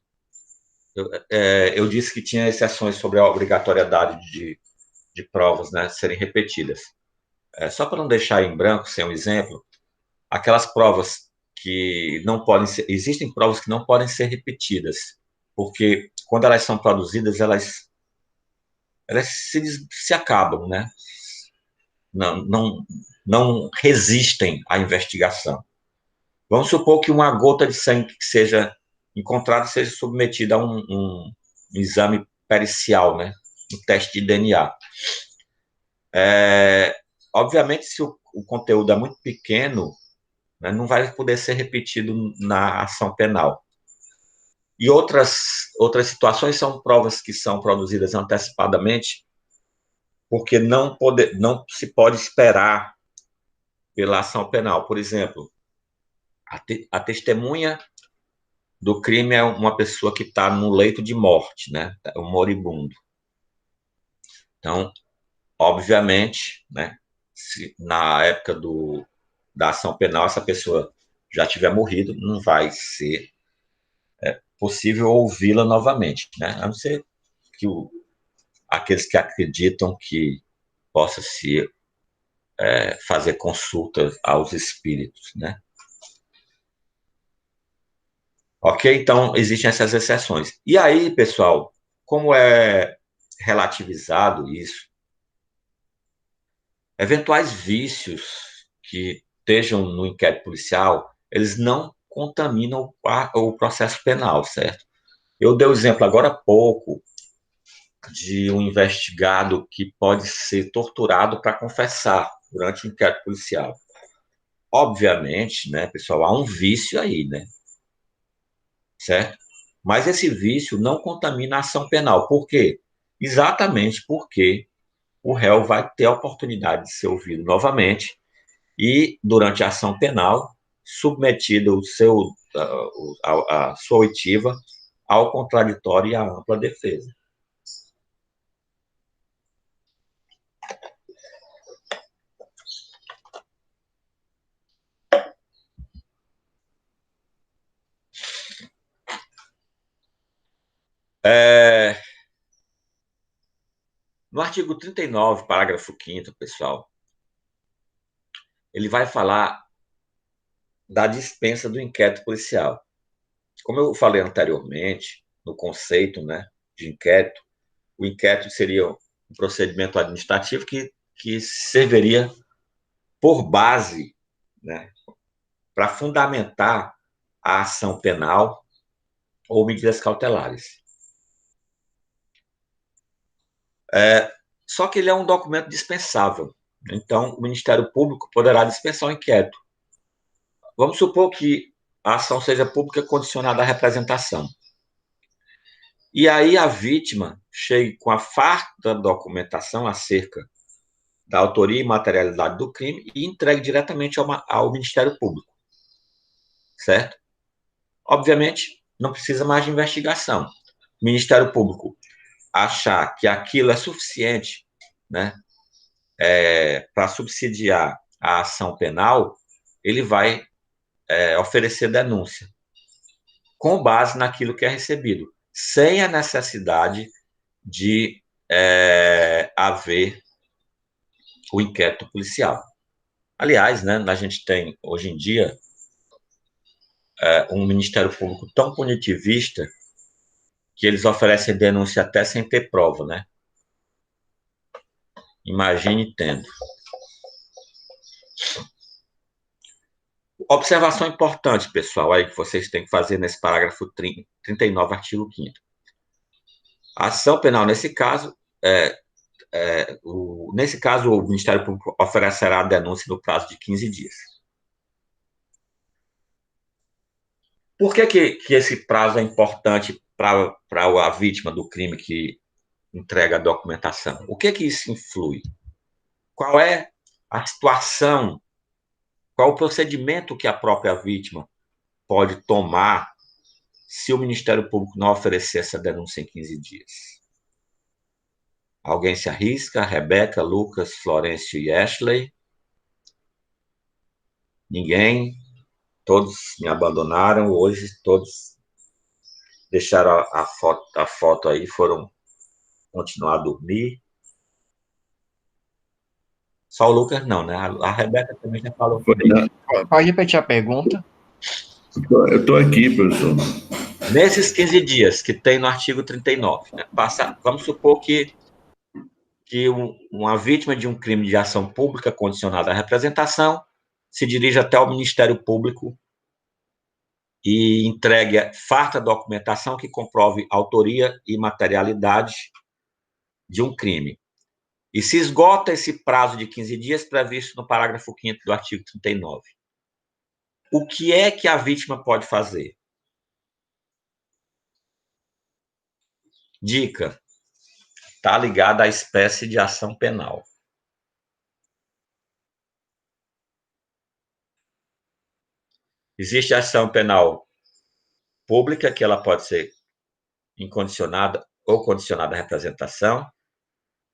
Eu disse que tinha exceções sobre a obrigatoriedade de provas, né, serem repetidas. Só para não deixar em branco, sem um exemplo, aquelas provas que não podem ser, existem provas que não podem ser repetidas, porque quando elas são produzidas, elas se acabam, né? Não, não, não resistem à investigação. Vamos supor que uma gota de sangue que seja encontrada seja submetida a um exame pericial, né? Um teste de DNA. Obviamente, se o conteúdo é muito pequeno, né, não vai poder ser repetido na ação penal. E outras situações são provas que são produzidas antecipadamente, porque não se pode esperar pela ação penal. Por exemplo, a testemunha do crime é uma pessoa que está no leito de morte, né? É um moribundo. Então, obviamente, né? Se na época da ação penal essa pessoa já tiver morrido, não vai ser possível ouvi-la novamente, né? A não ser que aqueles que acreditam que possa se fazer consultas aos espíritos, né? Ok? Então, existem essas exceções. E aí, pessoal, como é relativizado isso, eventuais vícios que estejam no inquérito policial, eles não contaminam o processo penal, certo? Eu dei o exemplo agora há pouco de um investigado que pode ser torturado para confessar durante o inquérito policial. Obviamente, né, pessoal, há um vício aí, né? Certo? Mas esse vício não contamina a ação penal. Por quê? Exatamente porque o réu vai ter a oportunidade de ser ouvido novamente e, durante a ação penal, submetido a sua oitiva ao contraditório e à ampla defesa. É, no artigo 39, parágrafo 5º, pessoal, ele vai falar da dispensa do inquérito policial. Como eu falei anteriormente, no conceito, né, de inquérito, o inquérito seria um procedimento administrativo que serviria por base, né, para fundamentar a ação penal ou medidas cautelares. Só que ele é um documento dispensável. Então, o Ministério Público poderá dispensar o inquérito. Vamos supor que a ação seja pública condicionada à representação. E aí a vítima chegue com a farta documentação acerca da autoria e materialidade do crime e entregue diretamente ao Ministério Público, certo? Obviamente, não precisa mais de investigação. O Ministério Público achar que aquilo é suficiente, né, para subsidiar a ação penal, ele vai oferecer denúncia com base naquilo que é recebido, sem a necessidade de haver o inquérito policial. Aliás, né, a gente tem, hoje em dia, um Ministério Público tão punitivista que eles oferecem denúncia até sem ter prova, né? Imagine tendo. Observação importante, pessoal, aí que vocês têm que fazer nesse parágrafo 39, artigo 5º. A ação penal, nesse caso, o Ministério Público oferecerá a denúncia no prazo de 15 dias. Por que esse prazo é importante para a vítima do crime que entrega a documentação? O que isso influi? Qual é a situação, qual o procedimento que a própria vítima pode tomar se o Ministério Público não oferecer essa denúncia em 15 dias? Alguém se arrisca? Rebeca, Lucas, Florencio e Ashley? Ninguém? Todos me abandonaram. Hoje todos deixaram a foto aí, foram continuar a dormir. Só o Lucas não, né? A Rebeca também já falou comigo. Pode repetir a pergunta? Eu estou aqui, professor. Nesses 15 dias que tem no artigo 39, né? Vamos supor que uma vítima de um crime de ação pública condicionada à representação se dirige até o Ministério Público e entregue farta documentação que comprove autoria e materialidade de um crime. E se esgota esse prazo de 15 dias previsto no parágrafo 5º do artigo 39. O que é que a vítima pode fazer? Dica: está ligada à espécie de ação penal. Existe a ação penal pública, que ela pode ser incondicionada ou condicionada à representação,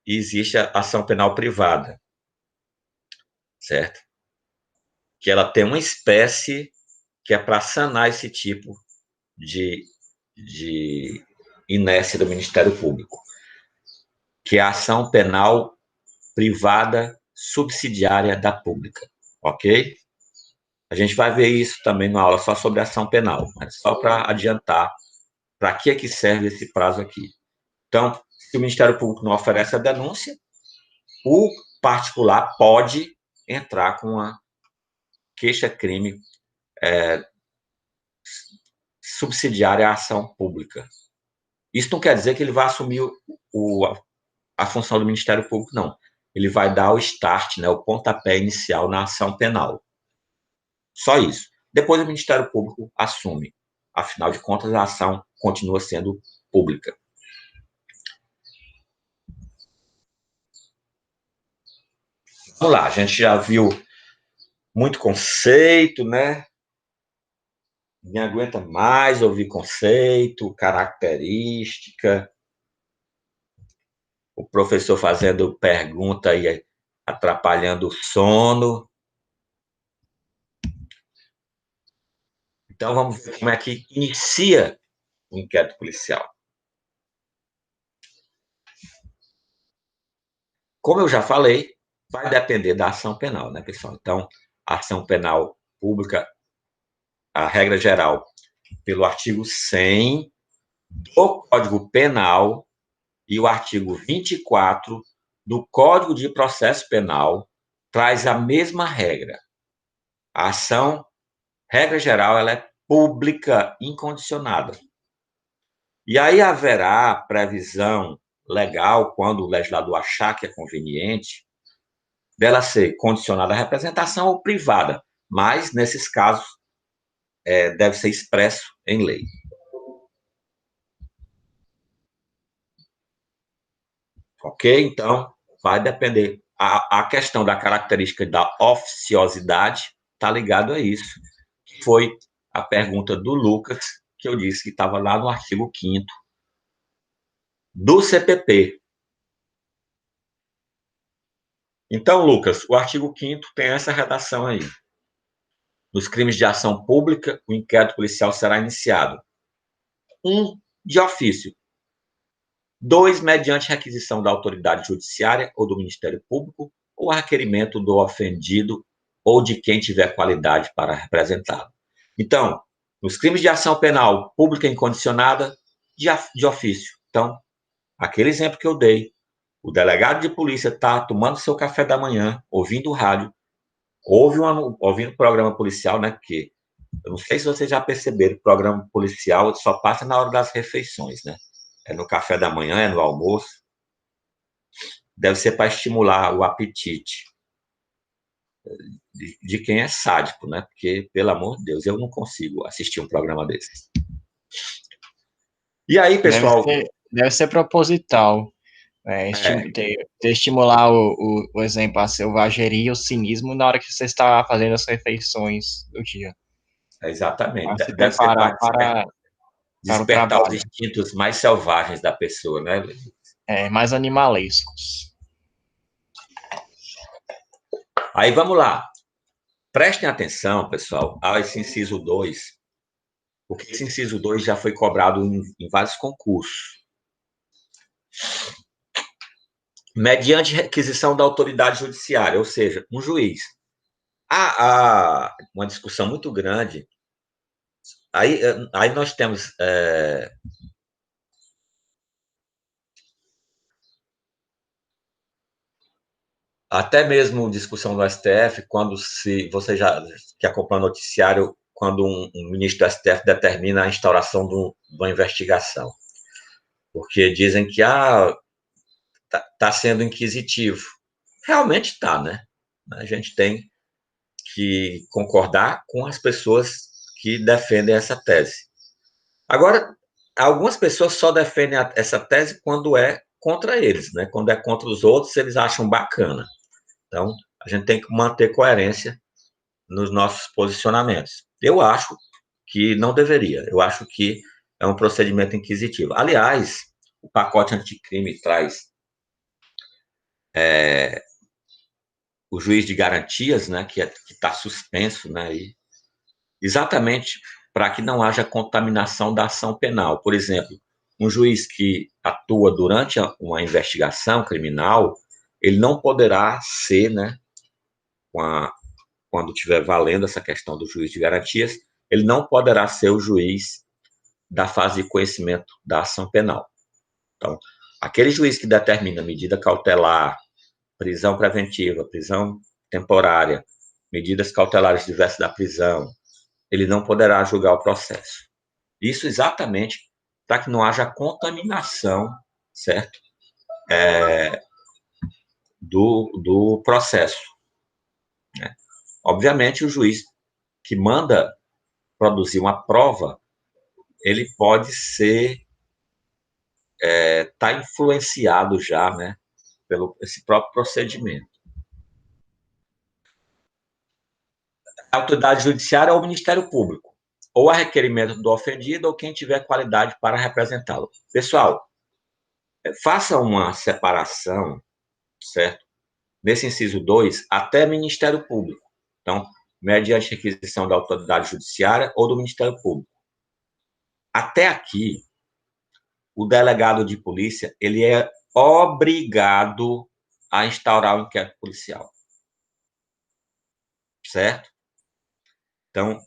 e existe a ação penal privada, certo? Que ela tem uma espécie que é para sanar esse tipo de inércia do Ministério Público, que é a ação penal privada subsidiária da pública, ok? A gente vai ver isso também numa aula só sobre ação penal, mas só para adiantar para que serve esse prazo aqui. Então, se o Ministério Público não oferece a denúncia, o particular pode entrar com uma queixa-crime subsidiária à ação pública. Isso não quer dizer que ele vai assumir a função do Ministério Público, não. Ele vai dar o start, né, o pontapé inicial na ação penal. Só isso. Depois o Ministério Público assume. Afinal de contas, a ação continua sendo pública. Vamos lá, a gente já viu muito conceito, né? Ninguém aguenta mais ouvir conceito, característica. O professor fazendo pergunta e atrapalhando o sono. Então, vamos ver como é que inicia o inquérito policial. Como eu já falei, vai depender da ação penal, né, pessoal? Então, a ação penal pública, a regra geral, pelo artigo 100 do Código Penal e o artigo 24 do Código de Processo Penal, traz a mesma regra. A ação, regra geral, ela é pública incondicionada. E aí haverá previsão legal, quando o legislador achar que é conveniente, dela ser condicionada à representação ou privada, mas, nesses casos, deve ser expresso em lei. Ok? Então, vai depender. A questão da característica da oficiosidade está ligado a isso. Foi a pergunta do Lucas, que eu disse que estava lá no artigo 5º do CPP. Então, Lucas, o artigo 5º tem essa redação aí. Nos crimes de ação pública, o inquérito policial será iniciado. 1, de ofício. 2, mediante requisição da autoridade judiciária ou do Ministério Público, ou a requerimento do ofendido ou de quem tiver qualidade para representá-lo. Então, nos crimes de ação penal pública incondicionada, de ofício. Então, aquele exemplo que eu dei, o delegado de polícia está tomando seu café da manhã, ouvindo o rádio, ouvindo o programa policial, né? Porque eu não sei se vocês já perceberam, o programa policial só passa na hora das refeições, né? É no café da manhã, é no almoço. Deve ser para estimular o apetite de quem é sádico, né? Porque, pelo amor de Deus, eu não consigo assistir um programa desse. E aí, pessoal? Deve ser proposital. Estimular o exemplo, a selvageria e o cinismo na hora que você está fazendo as refeições do dia. Exatamente. Para se Deve ser preparar para para o despertar os trabalho. instintos mais selvagens da pessoa, né? Mais animalescos. Aí vamos lá. Prestem atenção, pessoal, a esse inciso 2, porque esse inciso 2 já foi cobrado em vários concursos. Mediante requisição da autoridade judiciária, ou seja, um juiz. Há uma discussão muito grande. Aí nós temos até mesmo discussão no STF, quando você já que acompanha o noticiário, quando um ministro do STF determina a instauração de uma investigação. Porque dizem que tá sendo inquisitivo. Realmente está, né? A gente tem que concordar com as pessoas que defendem essa tese. Agora, algumas pessoas só defendem essa tese quando é contra eles, né? Quando é contra os outros, eles acham bacana. Então, a gente tem que manter coerência nos nossos posicionamentos. Eu acho que não deveria. Eu acho que é um procedimento inquisitivo. Aliás, o pacote anticrime traz o juiz de garantias, né, que está suspenso, né, exatamente para que não haja contaminação da ação penal. Por exemplo, um juiz que atua durante uma investigação criminal, ele não poderá ser, né, quando estiver valendo essa questão do juiz de garantias, ele não poderá ser o juiz da fase de conhecimento da ação penal. Então, aquele juiz que determina medida cautelar, prisão preventiva, prisão temporária, medidas cautelares diversas da prisão, ele não poderá julgar o processo. Isso exatamente para que não haja contaminação, certo? Do processo. Né? Obviamente, o juiz que manda produzir uma prova, ele pode ser tá influenciado já, né, pelo esse próprio procedimento. A autoridade judiciária ou o Ministério Público, ou a requerimento do ofendido ou quem tiver qualidade para representá-lo. Pessoal, faça uma separação, certo? Nesse inciso 2, até Ministério Público. Então, mediante requisição da autoridade judiciária ou do Ministério Público. Até aqui, o delegado de polícia, ele é obrigado a instaurar o inquérito policial. Certo? Então,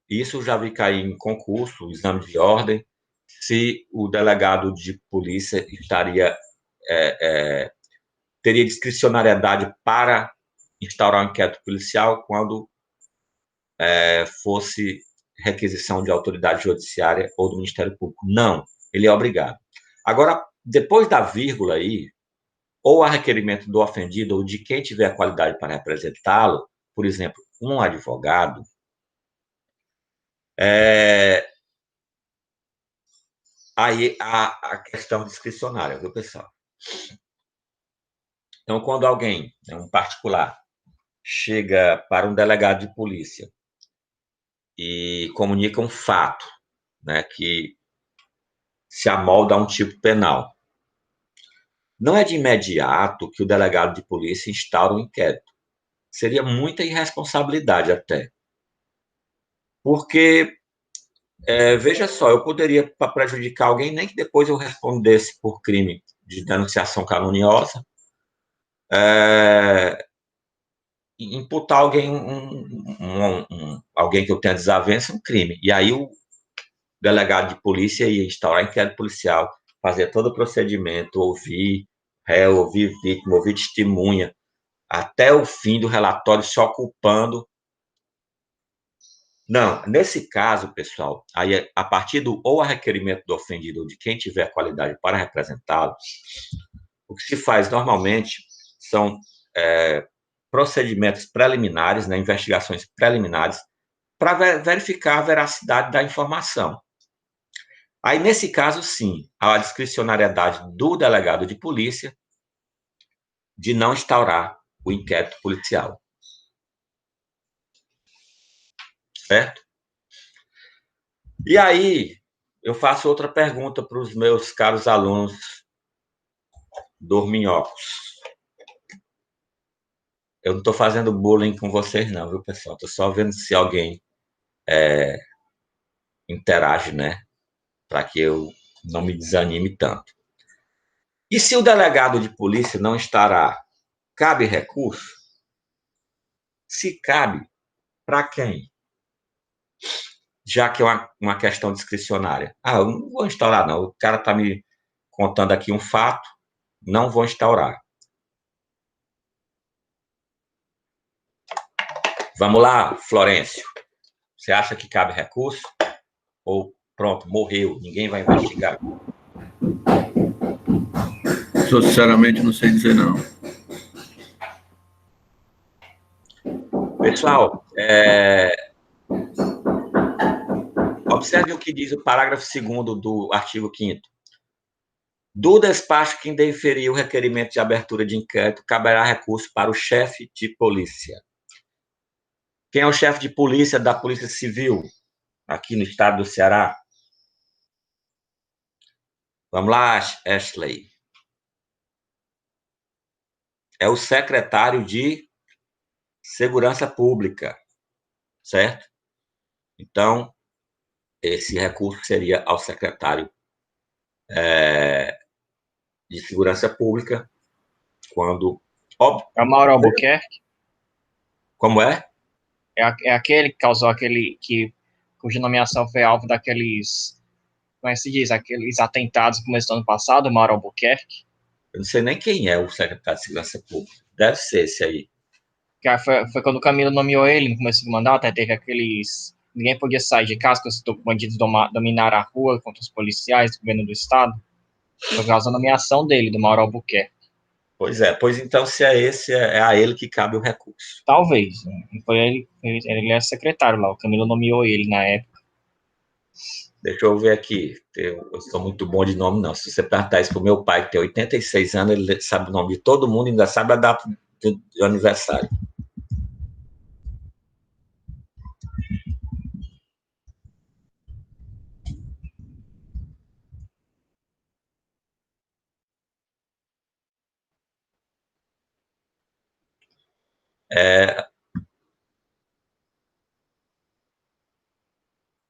isso eu já vi cair em concurso, exame de ordem, se o delegado de polícia teria discricionariedade para instaurar um inquérito policial quando fosse requisição de autoridade judiciária ou do Ministério Público. Não, ele é obrigado. Agora, depois da vírgula aí, ou a requerimento do ofendido ou de quem tiver a qualidade para representá-lo, por exemplo, um advogado, aí a questão discricionária, viu, pessoal? Então, quando alguém, um particular, chega para um delegado de polícia e comunica um fato, né, que se amolda a um tipo penal, não é de imediato que o delegado de polícia instaura um inquérito. Seria muita irresponsabilidade até. Porque, veja só, eu poderia, para prejudicar alguém, nem que depois eu respondesse por crime de denunciação caluniosa, imputar alguém alguém que eu tenha desavença, um crime. E aí o delegado de polícia ia instaurar inquérito policial, fazer todo o procedimento, ouvir réu, ouvir vítima, ouvir testemunha, até o fim do relatório se ocupando. Não, nesse caso, pessoal, aí a partir do ou a requerimento do ofendido ou de quem tiver qualidade para representá-lo, o que se faz normalmente são procedimentos preliminares, né, investigações preliminares, para verificar a veracidade da informação. Aí, nesse caso, sim, há a discricionariedade do delegado de polícia de não instaurar o inquérito policial. Certo? E aí, eu faço outra pergunta para os meus caros alunos dorminhocos. Eu não estou fazendo bullying com vocês, não, viu, pessoal? Estou só vendo se alguém interage, né? Para que eu não me desanime tanto. E se o delegado de polícia não estará, cabe recurso? Se cabe, para quem? Já que é uma questão discricionária. Eu não vou instaurar, não. O cara está me contando aqui um fato, não vou instaurar. Vamos lá, Florencio. Você acha que cabe recurso? Ou pronto, morreu, ninguém vai investigar? Sinceramente, não sei dizer não. Pessoal, observe o que diz o parágrafo 2º do artigo 5º. Do despacho que indeferiu o requerimento de abertura de inquérito, caberá recurso para o chefe de polícia. Quem é o chefe de polícia da Polícia Civil aqui no estado do Ceará? Vamos lá, Ashley. É o secretário de Segurança Pública, certo? Então, esse recurso seria ao secretário de Segurança Pública, quando... É o Mauro Albuquerque? Como é? É aquele que causou cuja nomeação foi alvo daqueles, como é que se diz, aqueles atentados que começou ano passado, o Mauro Albuquerque? Eu não sei nem quem é o secretário de Segurança Pública. Deve ser esse aí. Que foi quando o Camilo nomeou ele no começo do mandato, aí teve aqueles... Ninguém podia sair de casa, porque os bandidos dominaram a rua contra os policiais do governo do estado. Foi por causa da nomeação dele, do Mauro Albuquerque. Pois então, se é esse, é a ele que cabe o recurso. Talvez. Foi ele é secretário lá, o Camilo nomeou ele na época. Deixa eu ver aqui. Eu sou muito bom de nome, não. Se você perguntar isso pro meu pai, que tem 86 anos, ele sabe o nome de todo mundo e ainda sabe a data do aniversário.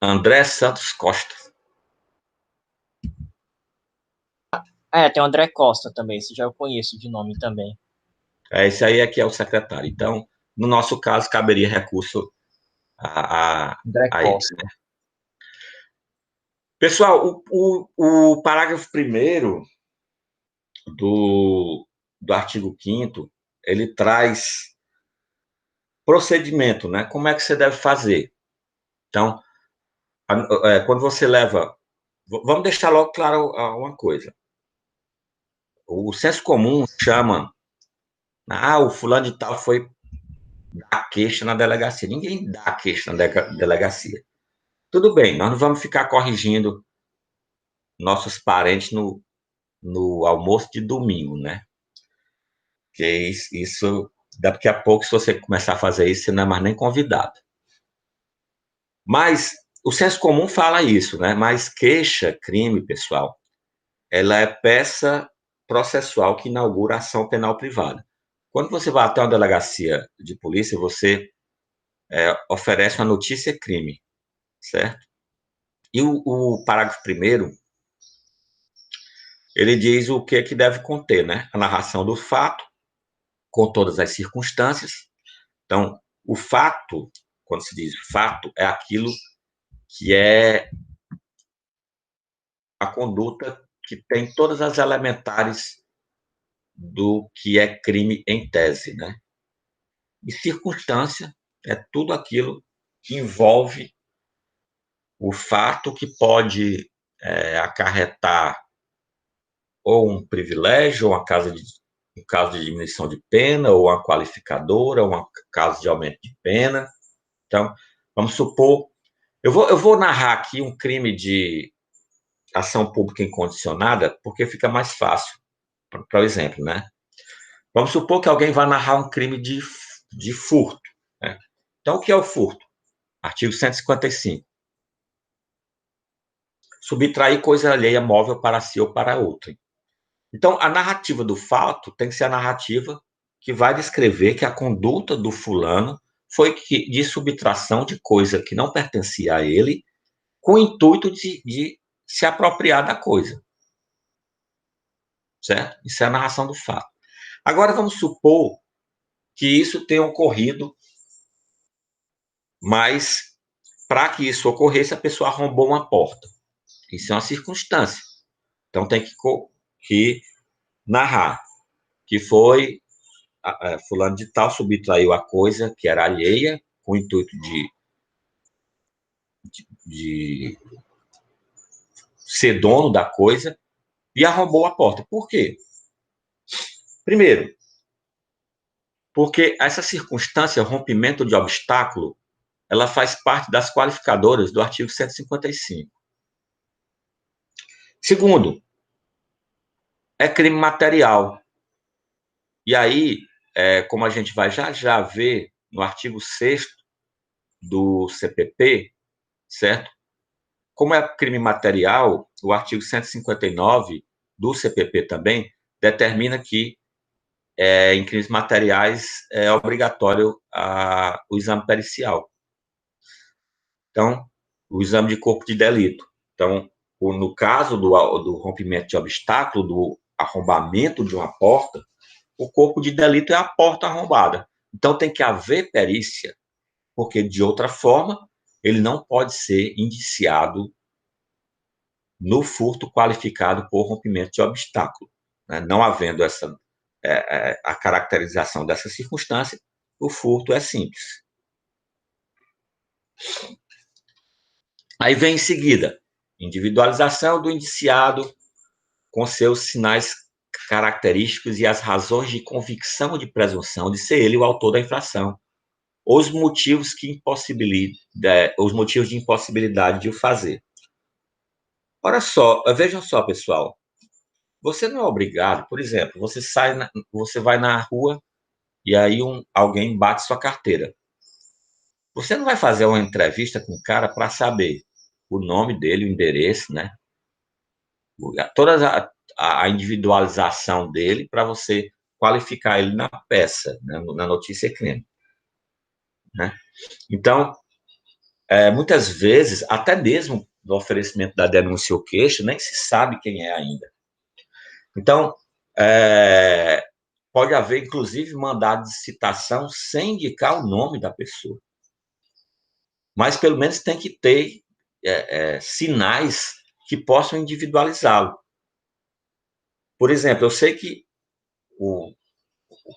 André Santos Costa. Tem o André Costa também, esse já eu conheço de nome também. Esse aí aqui é o secretário. Então, no nosso caso, caberia recurso André a ele. Costa. Né? Pessoal, o parágrafo 1º do artigo 5º, ele traz procedimento, né? Como é que você deve fazer? Então, quando você leva... Vamos deixar logo claro uma coisa. O senso comum chama... o fulano de tal foi dar queixa na delegacia. Ninguém dá queixa na delegacia. Tudo bem, nós não vamos ficar corrigindo nossos parentes no almoço de domingo, né? Porque isso, daqui a pouco, se você começar a fazer isso, você não é mais nem convidado. Mas o senso comum fala isso, né? Mas queixa, crime, pessoal, ela é peça processual que inaugura ação penal privada. Quando você vai até uma delegacia de polícia, você oferece uma notícia crime, certo? E o parágrafo 1º, ele diz o que deve conter, né? A narração do fato, com todas as circunstâncias. Então, o fato, quando se diz fato, é aquilo que é a conduta que tem todas as elementares do que é crime em tese, né? E circunstância é tudo aquilo que envolve o fato que pode acarretar ou um privilégio, ou um caso de diminuição de pena, ou uma qualificadora, ou um caso de aumento de pena. Então, vamos supor, eu vou narrar aqui um crime de ação pública incondicionada, porque fica mais fácil, para o exemplo, né? Vamos supor que alguém vai narrar um crime de furto, né? Então, o que é o furto? Artigo 155. Subtrair coisa alheia móvel para si ou para outrem. Então, a narrativa do fato tem que ser a narrativa que vai descrever que a conduta do fulano foi de subtração de coisa que não pertencia a ele, com o intuito de se apropriar da coisa. Certo? Isso é a narração do fato. Agora, vamos supor que isso tenha ocorrido, mas para que isso ocorresse, a pessoa arrombou uma porta. Isso é uma circunstância. Então, tem que narrar que foi fulano de tal subtraiu a coisa que era alheia, com o intuito de ser dono da coisa, e arrombou a porta. Por quê? Primeiro, porque essa circunstância, rompimento de obstáculo, ela faz parte das qualificadoras do artigo 155. Segundo, é crime material. E aí, como a gente vai já ver no artigo 6º do CPP, certo? Como é crime material, o artigo 159 do CPP também determina que em crimes materiais é obrigatório o exame pericial. Então, o exame de corpo de delito. Então, no caso do rompimento de obstáculo, do arrombamento de uma porta, o corpo de delito é a porta arrombada. Então, tem que haver perícia, porque, de outra forma, ele não pode ser indiciado no furto qualificado por rompimento de obstáculo. Né? Não havendo a caracterização dessa circunstância, o furto é simples. Aí vem em seguida, individualização do indiciado com seus sinais característicos e as razões de convicção de presunção de ser ele o autor da infração, os motivos os motivos de impossibilidade de o fazer. Olha só, vejam só, pessoal, você não é obrigado, por exemplo, você vai na rua e aí alguém bate sua carteira. Você não vai fazer uma entrevista com o cara para saber o nome dele, o endereço, né? Toda a individualização dele para você qualificar ele na peça, né? Na notícia crime. Né? Então, muitas vezes, até mesmo no oferecimento da denúncia ou queixa, nem se sabe quem é ainda. Então, pode haver, inclusive, mandado de citação sem indicar o nome da pessoa. Mas, pelo menos, tem que ter sinais que possam individualizá-lo. Por exemplo, eu sei que o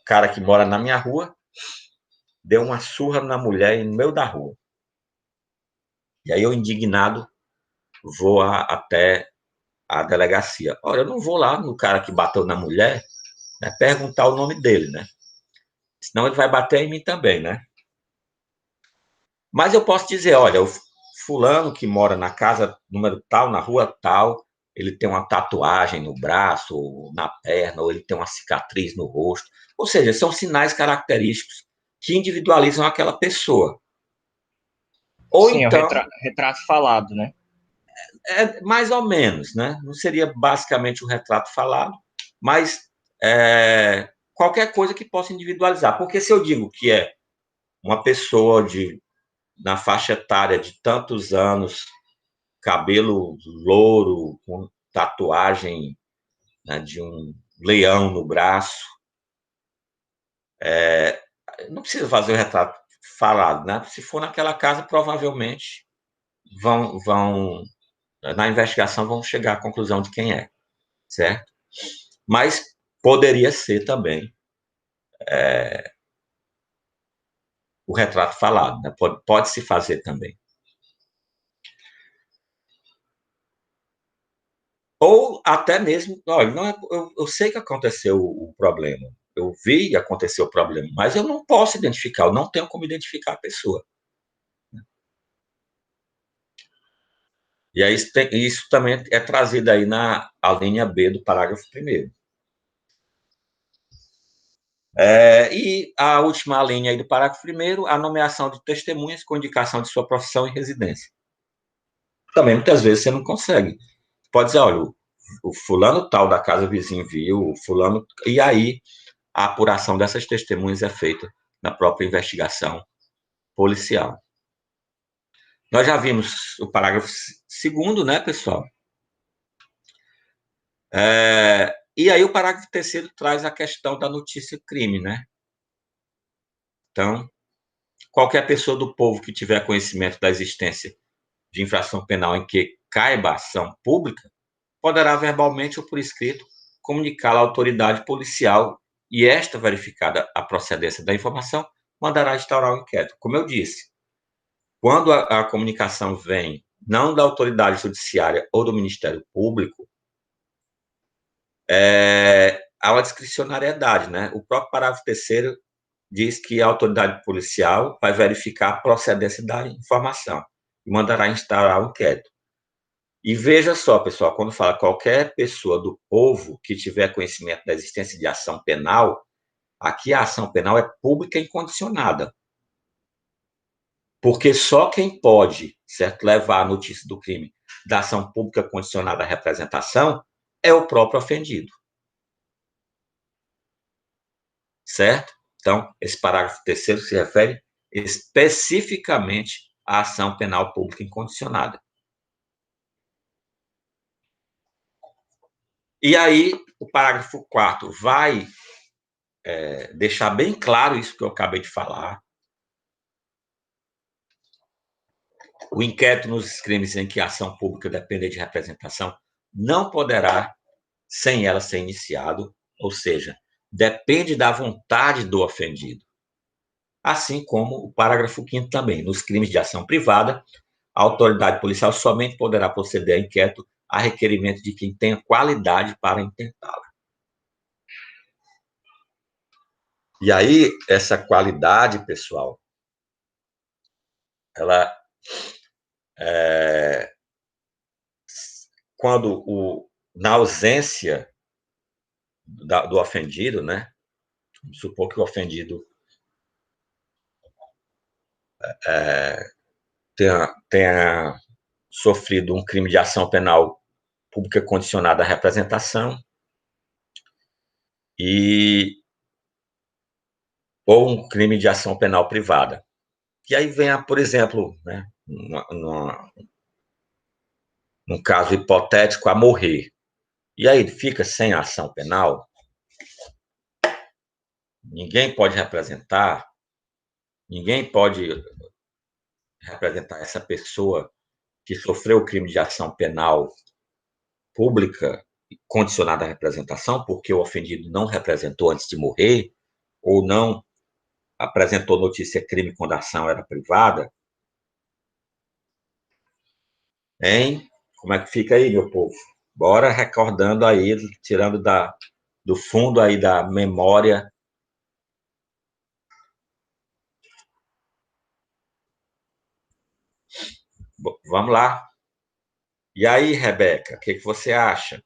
cara que mora na minha rua deu uma surra na mulher no meio da rua. E aí eu, indignado, vou até a delegacia. Olha, eu não vou lá no cara que bateu na mulher, né, perguntar o nome dele, né? Senão ele vai bater em mim também, né? Mas eu posso dizer, olha, o fulano que mora na casa número tal, na rua tal, ele tem uma tatuagem no braço, ou na perna, ou ele tem uma cicatriz no rosto. Ou seja, são sinais característicos que individualizam aquela pessoa. Ou Sim, é o então, retrato falado, né? mais ou menos, né? Não seria basicamente um retrato falado, mas qualquer coisa que possa individualizar. Porque se eu digo que é uma pessoa na faixa etária de tantos anos, cabelo louro, com tatuagem, né, de um leão no braço, não precisa fazer o retrato falado, né? Se for naquela casa, provavelmente na investigação vão chegar à conclusão de quem é, certo? Mas poderia ser também o retrato falado, né? Pode-se fazer também. Ou até mesmo, olha, não é, eu sei que aconteceu o problema, eu vi acontecer o problema, mas eu não posso identificar, eu não tenho como identificar a pessoa. E aí isso também é trazido aí na a linha B do parágrafo 1º. E a última linha aí do parágrafo 1º, a nomeação de testemunhas com indicação de sua profissão e residência. Também, muitas vezes, você não consegue. Pode dizer, olha, o fulano tal da casa vizinho viu, o fulano... E aí, a apuração dessas testemunhas é feita na própria investigação policial. Nós já vimos o parágrafo 2º, né, pessoal? E aí o parágrafo 3º traz a questão da notícia-crime, né? Então, qualquer pessoa do povo que tiver conhecimento da existência de infração penal em que caiba ação pública, poderá verbalmente ou por escrito comunicá-la à autoridade policial e esta, verificada a procedência da informação, mandará instaurar o inquérito. Como eu disse, quando a comunicação vem não da autoridade judiciária ou do Ministério Público, há uma discricionariedade, né? O próprio parágrafo 3º diz que a autoridade policial vai verificar a procedência da informação e mandará instaurar o inquérito. E veja só, pessoal, quando fala qualquer pessoa do povo que tiver conhecimento da existência de ação penal, aqui a ação penal é pública e incondicionada. Porque só quem pode, certo, levar a notícia do crime da ação pública condicionada à representação é o próprio ofendido. Certo? Então, esse parágrafo 3º se refere especificamente à ação penal pública incondicionada. E aí, o parágrafo 4º vai deixar bem claro isso que eu acabei de falar. O inquérito nos crimes em que a ação pública depende de representação não poderá, sem ela, ser iniciado, ou seja, depende da vontade do ofendido. Assim como o parágrafo 5º também. Nos crimes de ação privada, a autoridade policial somente poderá proceder a inquérito a requerimento de quem tenha qualidade para intentá-la. E aí, essa qualidade, pessoal, ela quando na ausência do ofendido, né? Vamos supor que o ofendido tenha sofrido um crime de ação penal pública condicionada à representação ou um crime de ação penal privada. E aí vem, por exemplo, né, num caso hipotético, a morrer. E aí fica sem ação penal, ninguém pode representar essa pessoa que sofreu o crime de ação penal pública condicionada à representação, porque o ofendido não representou antes de morrer, ou não apresentou notícia crime quando a ação era privada. Hein? Como é que fica aí, meu povo? Bora recordando aí, tirando do fundo aí da memória. Vamos lá. E aí, Rebeca, o que você acha?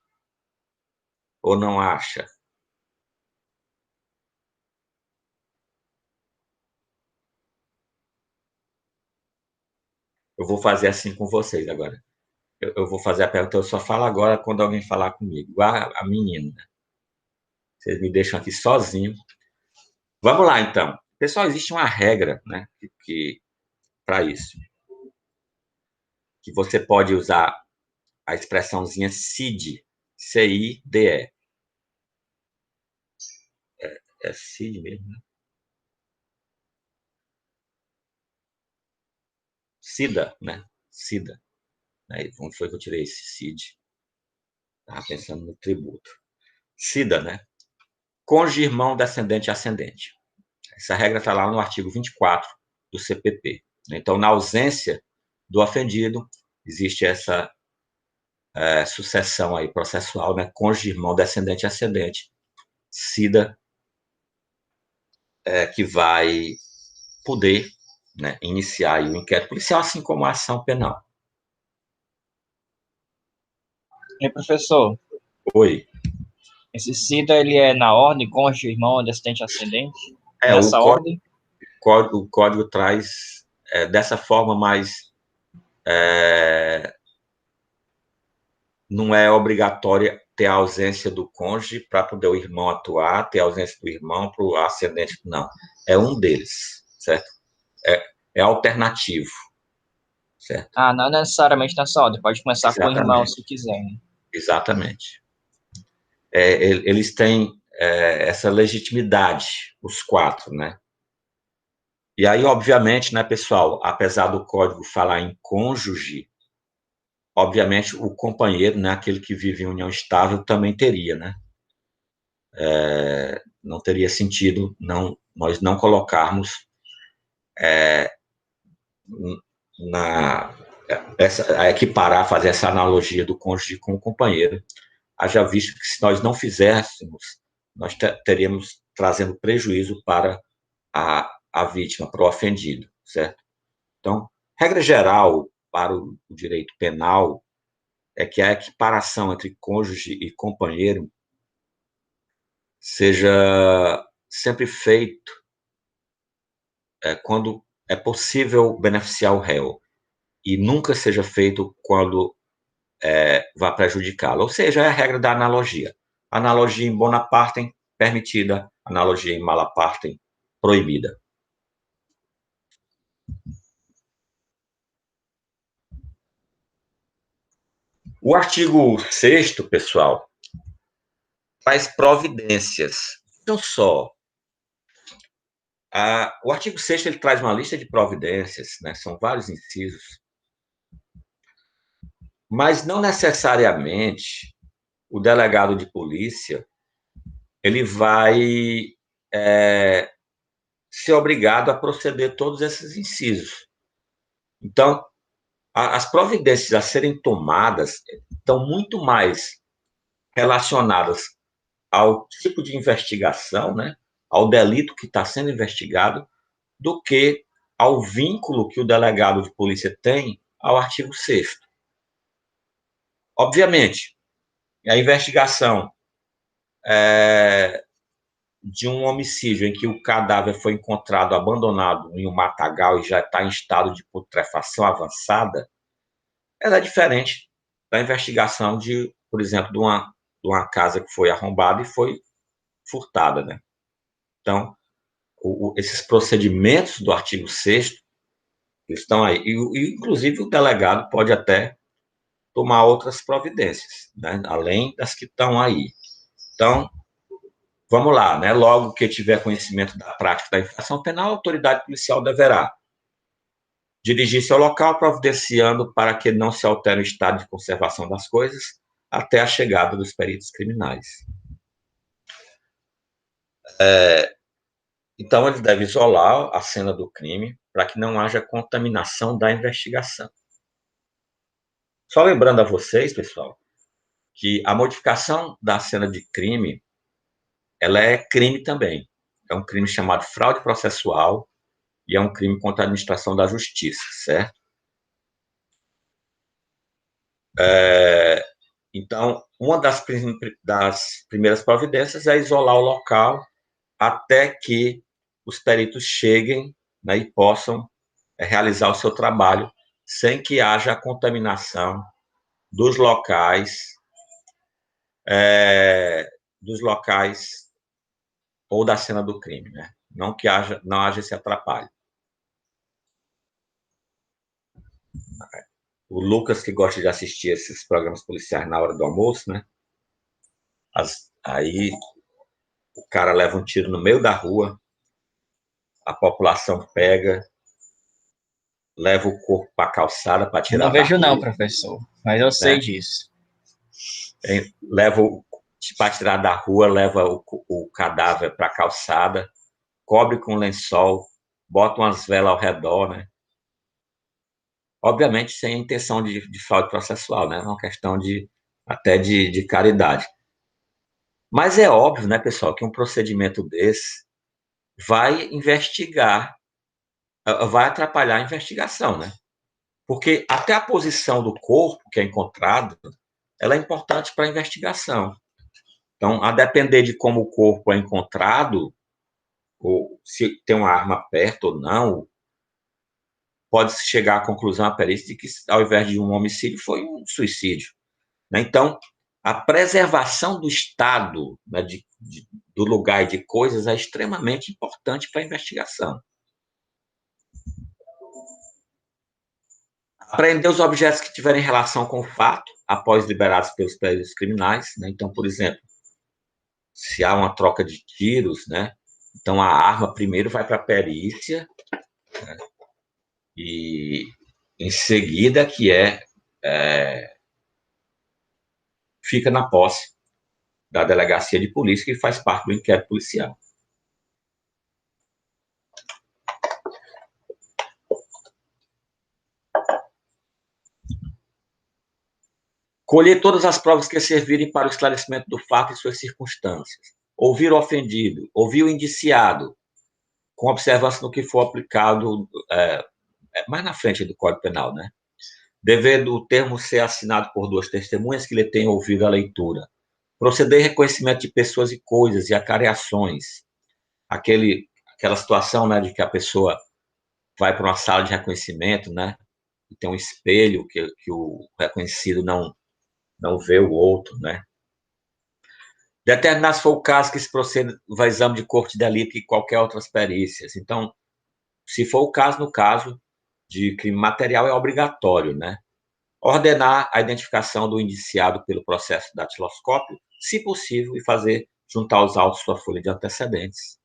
Ou não acha? Eu vou fazer assim com vocês agora. Eu vou fazer a pergunta, eu só falo agora quando alguém falar comigo, igual a menina. Vocês me deixam aqui sozinho. Vamos lá, então. Pessoal, existe uma regra, né, para isso. Que você pode usar a expressãozinha CID, C-I-D-E. É CID mesmo, né? CIDA, né? CIDA. Aí, onde foi que eu tirei esse CID? Estava pensando no tributo. CIDA, né? Cônjuge, irmão, descendente e ascendente. Essa regra está lá no artigo 24 do CPP. Então, na ausência do ofendido, existe essa sucessão aí processual, né, cônjuge, irmão, descendente e ascendente, SIDA, que vai poder, né, iniciar aí o inquérito policial, assim como a ação penal. E professor, Oi. esse SIDA, ele é na ordem, cônjuge, irmão, descendente, ascendente? O Nessa ordem? código traz dessa forma, mas não é obrigatória ter a ausência do cônjuge para poder o irmão atuar, ter a ausência do irmão para o ascendente, não. É um deles, certo? É alternativo, certo? Ah, não necessariamente nessa ordem, pode começar com o irmão Exatamente. se quiser, né? Exatamente. Eles têm essa legitimidade, os quatro, né? E aí, obviamente, né, pessoal, apesar do código falar em cônjuge, obviamente o companheiro, né, aquele que vive em união estável, também teria, né? Não teria sentido nós não colocarmos a equiparar, fazer essa analogia do cônjuge com o companheiro, haja visto que se nós não fizéssemos, nós teríamos trazendo prejuízo para a vítima, para o ofendido, certo? Então, regra geral para o direito penal é que a equiparação entre cônjuge e companheiro seja sempre feito quando é possível beneficiar o réu e nunca seja feito quando vá prejudicá-lo. Ou seja, é a regra da analogia. Analogia em bona partem permitida, analogia em mala partem proibida. O artigo 6º, pessoal, faz providências. Não só. O artigo 6º ele traz uma lista de providências, né? São vários incisos, mas não necessariamente o delegado de polícia ele vai ser obrigado a proceder todos esses incisos. Então, as providências a serem tomadas estão muito mais relacionadas ao tipo de investigação, né, ao delito que está sendo investigado, do que ao vínculo que o delegado de polícia tem ao artigo 6º. Obviamente, a investigação de um homicídio em que o cadáver foi encontrado abandonado em um matagal e já está em estado de putrefação avançada, ela é diferente da investigação de, por exemplo, de uma casa que foi arrombada e foi furtada, né? Então, esses procedimentos do artigo 6º estão aí. E, inclusive, o delegado pode até tomar outras providências, né? Além das que estão aí. Então, vamos lá, né? Logo que tiver conhecimento da prática da infração penal, a autoridade policial deverá dirigir-se ao local, providenciando para que não se altere o estado de conservação das coisas até a chegada dos peritos criminais. Então, ele deve isolar a cena do crime para que não haja contaminação da investigação. Só lembrando a vocês, pessoal, que a modificação da cena de crime, ela é crime também. É um crime chamado fraude processual e é um crime contra a administração da justiça, certo? Então, uma das primeiras providências é isolar o local até que os peritos cheguem, né, e possam realizar o seu trabalho sem que haja contaminação dos locais ou da cena do crime, né? Não haja esse atrapalho. O Lucas, que gosta de assistir esses programas policiais na hora do almoço, né? Aí o cara leva um tiro no meio da rua, a população pega, leva o corpo para a calçada para Eu não tirar da vejo rua, não, professor, mas eu sei né? disso. Leva para tirar da rua, leva o cadáver para a calçada, cobre com lençol, botam umas velas ao redor, né? Obviamente sem a intenção de fraude processual, né? É uma questão até de caridade. Mas é óbvio, né, pessoal, que um procedimento desse vai investigar, vai atrapalhar a investigação, né? Porque até a posição do corpo que é encontrado, ela é importante para a investigação. Então, a depender de como o corpo é encontrado, ou se tem uma arma perto ou não, pode-se chegar à conclusão, a perícia, de que ao invés de um homicídio, foi um suicídio, né? Então, a preservação do estado, né, do lugar e de coisas é extremamente importante para a investigação. Apreender os objetos que tiverem relação com o fato, após liberados pelos peritos criminais, né? Então, por exemplo, se há uma troca de tiros, né? Então, a arma primeiro vai para a perícia, né? E em seguida fica na posse da delegacia de polícia, que faz parte do inquérito policial. Colher todas as provas que servirem para o esclarecimento do fato e suas circunstâncias. Ouvir o ofendido, ouvir o indiciado, com observância no que for aplicado mais na frente do Código Penal, né? Devendo o termo ser assinado por duas testemunhas que lhe tenham ouvido a leitura. Proceder reconhecimento de pessoas e coisas e acareações. Aquela situação, né, de que a pessoa vai para uma sala de reconhecimento, né, e tem um espelho que o reconhecido não vê o outro, né. Determinar se for o caso que se proceda ao exame de corpo de delito e qualquer outras perícias. Então, se for o caso, no caso de crime material, é obrigatório, né. Ordenar a identificação do indiciado pelo processo datiloscópio, se possível, e fazer juntar os autos sua folha de antecedentes.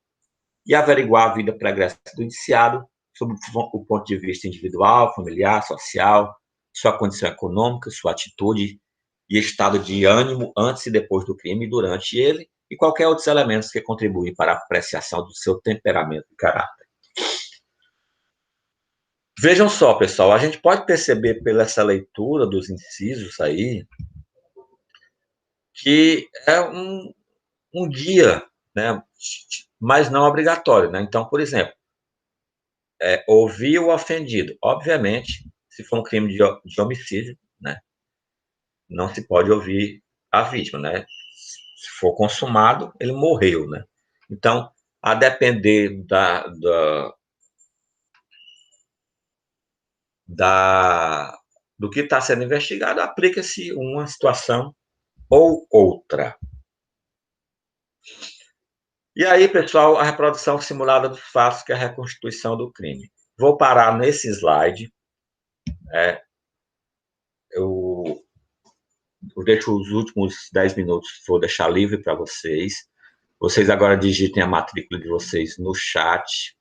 E averiguar a vida pregressa do indiciado sob o ponto de vista individual, familiar, social, sua condição econômica, sua atitude e estado de ânimo antes e depois do crime, durante ele, e qualquer outros elementos que contribuem para a apreciação do seu temperamento e caráter. Vejam só, pessoal, a gente pode perceber pela essa leitura dos incisos aí que é um guia, né, mas não obrigatório, né? Então, por exemplo, ouvir o ofendido. Obviamente, se for um crime de homicídio, né, não se pode ouvir a vítima, né? Se for consumado, ele morreu, né? Então, a depender do que está sendo investigado, aplica-se uma situação ou outra. E aí, pessoal, a reprodução simulada dos fatos, que é a reconstituição do crime. Vou parar nesse slide. Eu deixo os últimos 10 minutos, vou deixar livre para vocês. Vocês agora digitem a matrícula de vocês no chat.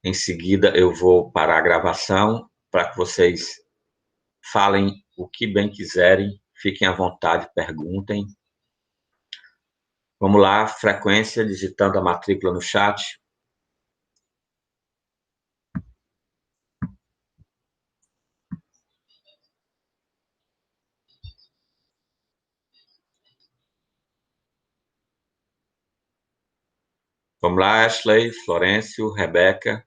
Em seguida, eu vou parar a gravação para que vocês falem o que bem quiserem, fiquem à vontade, perguntem. Vamos lá, frequência, digitando a matrícula no chat. Vamos lá, Ashley, Florencio, Rebeca.